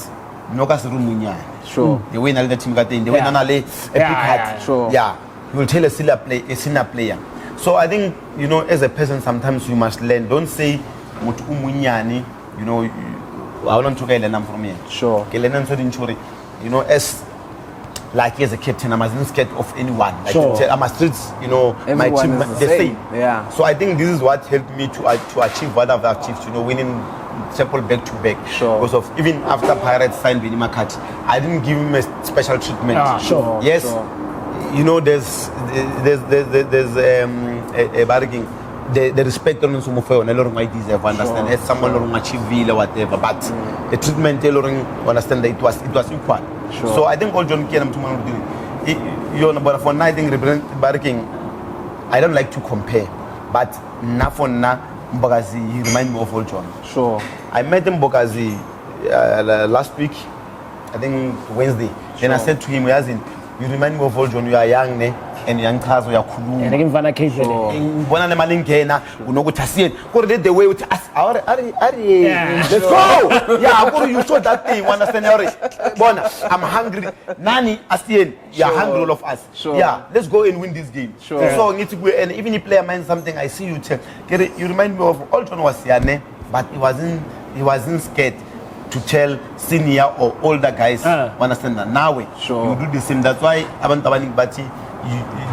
[SPEAKER 1] Mbokazi Rumunya.
[SPEAKER 4] Sure.
[SPEAKER 1] The way the team got in, the way a big heart.
[SPEAKER 4] Sure.
[SPEAKER 1] Yeah, he will tell a senior player. So I think, you know, as a person, sometimes you must learn. Don't say, Mutu Umunyani. You know, I want to get a number from here.
[SPEAKER 4] Sure.
[SPEAKER 1] You know, as a captain, I'm not scared of anyone. Like, I'm a streets, you know,
[SPEAKER 4] everyone
[SPEAKER 1] my team,
[SPEAKER 4] is
[SPEAKER 1] the same.
[SPEAKER 4] Yeah.
[SPEAKER 1] So I think this is what helped me to achieve what I've achieved, you know, winning triple back-to-back.
[SPEAKER 4] Sure.
[SPEAKER 1] Because of, even after Pirates signed Benny Makati, I didn't give him a special treatment.
[SPEAKER 4] Sure.
[SPEAKER 1] Yes.
[SPEAKER 4] Sure.
[SPEAKER 1] You know, there's a bargaining. The respect on Sumofo, might deserve, understand, as someone or achieve or whatever, but the treatment tailoring, understand that it was equal.
[SPEAKER 4] Sure.
[SPEAKER 1] So I think all John Kenam tomorrow do it. But for nothing barking, I don't like to compare, but na for na Mbokazi, he reminds me of all John.
[SPEAKER 4] Sure.
[SPEAKER 1] I met Mbokazi last week, I think Wednesday. Then I said to him, you remind me of all John, you are young, ne? And young cars we are cool.
[SPEAKER 2] And again, Vanna Kaiser.
[SPEAKER 1] Bona le malingena, unokuthasiyeni. Kodwa the way with us, let's go. Yeah, you saw that thing, understand? Bona, I'm hungry. Nani asiyeni, you're hungry all of us.
[SPEAKER 4] Sure.
[SPEAKER 1] Yeah, let's go and win this game.
[SPEAKER 4] Sure.
[SPEAKER 1] So need to go, and even if player minds something, I see you tell. You remind me of Alton was here, but he wasn't scared to tell senior or older guys, understand that now
[SPEAKER 4] sure.
[SPEAKER 1] You do the same. That's why Abantabani Bati,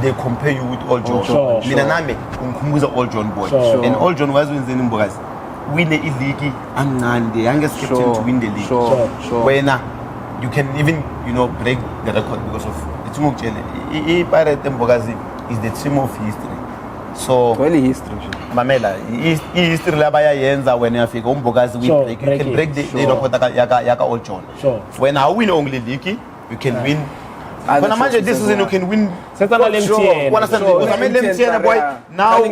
[SPEAKER 1] they compare you with All John. Minaname, Kumkuza All John boy.
[SPEAKER 4] Sure.
[SPEAKER 1] And All John was winning in Mbokazi. Win the league, and the youngest captain to win the league.
[SPEAKER 4] Sure.
[SPEAKER 1] When you can even, you know, break the record because of it's Mukchele. Pirate Mbokazi is the team of history. So
[SPEAKER 4] really history.
[SPEAKER 1] Mamela, history labaya yenza when you fika Mbokazi we break. You can break the record yaka All John. When I win only league, you can win. When I imagine this season, you can win. What boy now I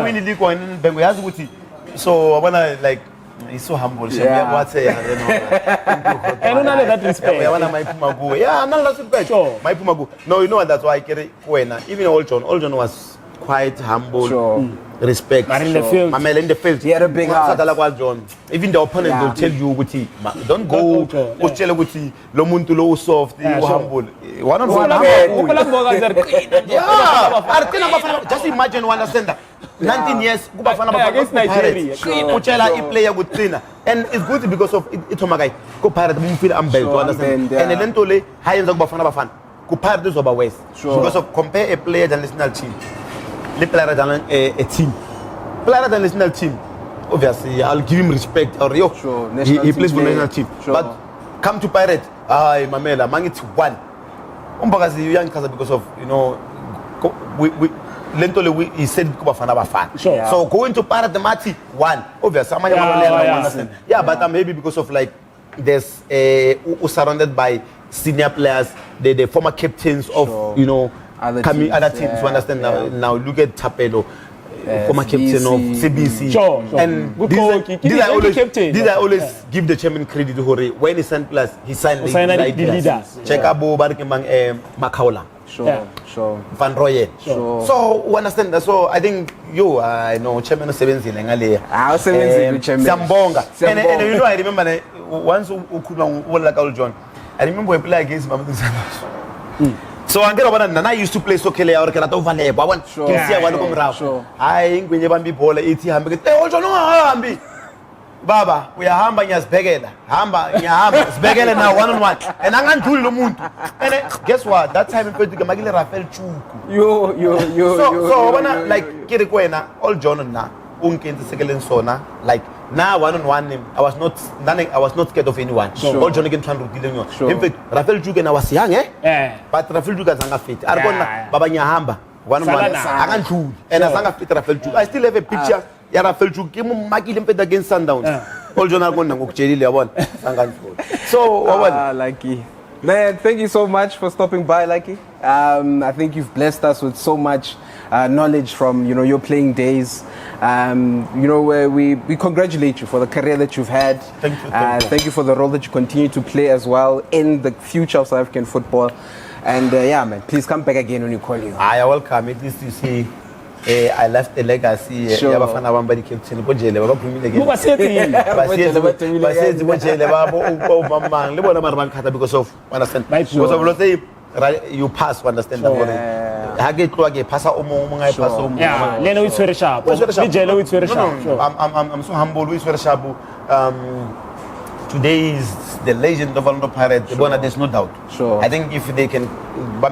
[SPEAKER 1] win the league and Bengo has Guti. So I wanna like he's so humble. What's say
[SPEAKER 2] I don't know that respect.
[SPEAKER 1] Yeah, I'm not respect. My Pumago. No, you know what? That's why I carry when even All John was quite humble. Respect.
[SPEAKER 2] But in the field,
[SPEAKER 1] in the field,
[SPEAKER 4] he had a big heart.
[SPEAKER 1] Even the opponent will tell you, Guti, don't go. Guti, Lomuntu low soft, you humble. One on one. Yeah. Just imagine one understand 19 years.
[SPEAKER 2] Against Nigeria.
[SPEAKER 1] Uchela player with trainer, and it's good because of Itomagai. Go pirate Mumfil and Bell to understand. And Lentole, high end of Bafana Bafan. Go pirate this over West because of compare a player than national team. Player than a team. Player than national team. Obviously, I'll give him respect. Or he plays for national team. But come to Pirate, Mamela, Mangit one. Mbokazi young because of Lentole he said Kubafana fan. So going to Pirate the Mati one. Obviously, yeah, but maybe because of like there's surrounded by senior players, the former captains of other teams, you understand now look at Tapelo, former captain of CBC. And these I always give the chairman credit to Hore. When he signed players, he signed the leaders. Check Abo Barkemang Makaula. Van Roye. So you understand that. So I think I know chairman of 17 Zambonga. And you know I remember once Ukuna like John. I remember we played against Mamadou Santos. So I used to play soccer or karata overlap. I want to see one come round. I ngwenye bambi ball ethi hambe ke ojo no hambi. Baba, we are hamba nyasibhekela. Hamba nyahamba sibhekele now one on one. And angandluli lo muntu. And guess what? That time in Portugal magile Rafael Chuku.
[SPEAKER 4] Yo.
[SPEAKER 1] So when like kiri kwena all John na unkenze sekele nsona like now one on one I was not scared of anyone. All John again trying to deal with. In fact, Rafael Chuku and I was young but Rafael Chuku zanga fit. Argona baba nyahamba one on one. Angandluli and zanga fit Rafael Chuku. I still have a picture. Yara felt you came Maggie against Sundowns. All Jonah So,
[SPEAKER 4] Lucky. Man, thank you so much for stopping by, Lucky. I think you've blessed us with so much knowledge from your playing days. We congratulate you for the career that you've had.
[SPEAKER 1] Thank you.
[SPEAKER 4] Thank you for the role that you continue to play as well in the future of South African football. And man, please come back again when you call you.
[SPEAKER 1] I welcome it. This to see. I left a legacy. Yabafana bambari captain bojele baba phumile again. Basizi bojele baba mamang le bona mara khata because of understand. Because of say you pass understand that. Ha ke tloa ke passa o mong ngai passa o mong.
[SPEAKER 2] Yeah, lena o itshwere sharp. Bejele o itshwere sharp.
[SPEAKER 1] I'm so humble o itshwere sharp. Today is the legend of Orlando Pirates. There's no doubt.
[SPEAKER 4] Sure.
[SPEAKER 1] I think if they can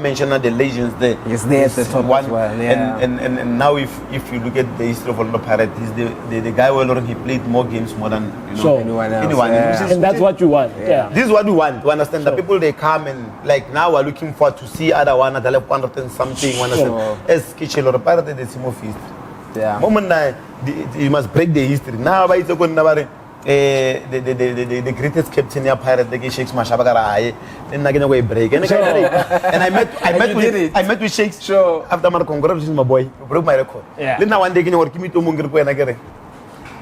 [SPEAKER 1] mention the legends there,
[SPEAKER 4] he's there at the top
[SPEAKER 1] one,
[SPEAKER 4] as well. Yeah.
[SPEAKER 1] And now if you look at the history of Orlando Pirates, he's the guy who he played more games more than
[SPEAKER 4] anyone else.
[SPEAKER 2] And that's what you want. Yeah.
[SPEAKER 1] This is what we want. To understand the people they come and like now we're looking forward to see other one at the left 100 something. As Kitchen or Pirates the same of history.
[SPEAKER 4] Yeah.
[SPEAKER 1] Moment you must break the history. Now by the greatest captain of Pirates, the Sheikhs Mashabagara, then I go break. And I met with Sheikhs.
[SPEAKER 4] Sure.
[SPEAKER 1] After my congratulations, my boy, broke my record.
[SPEAKER 2] Yeah.
[SPEAKER 1] Then now one day, you give me to Mungur and I get it.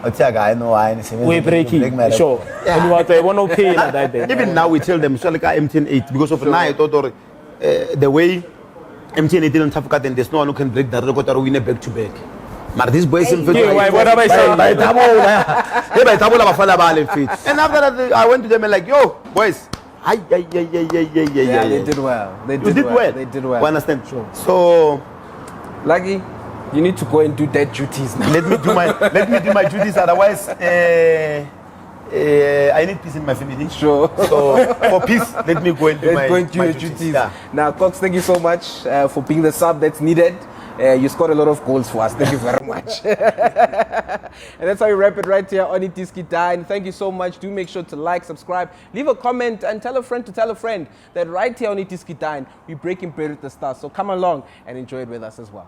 [SPEAKER 1] I know I
[SPEAKER 2] we breaking. Sure. And you want one pay that day.
[SPEAKER 1] Even now we tell them, so like MTN 8 because of now I thought the way MTN 8 didn't have cut, and there's no one who can break that record or win a back to back. But this boy is in fit. And after that, I went to them and like, yo, boys.
[SPEAKER 4] Yeah, they did well. They did well.
[SPEAKER 1] You understand?
[SPEAKER 4] Sure.
[SPEAKER 1] So,
[SPEAKER 4] Lucky, you need to go and do dead duties now.
[SPEAKER 1] let me do my duties. Otherwise, I need peace in my family.
[SPEAKER 4] Sure.
[SPEAKER 1] So for peace, let me go and do my duties. Yeah.
[SPEAKER 4] Now, Cox, thank you so much for being the sub that's needed. You scored a lot of goals for us. Thank you very much. And that's how we wrap it right here on iDiski Dine. Thank you so much. Do make sure to like, subscribe, leave a comment, and tell a friend to tell a friend that right here on iDiski Dine, we breaking bread with the stars. So come along and enjoy it with us as well.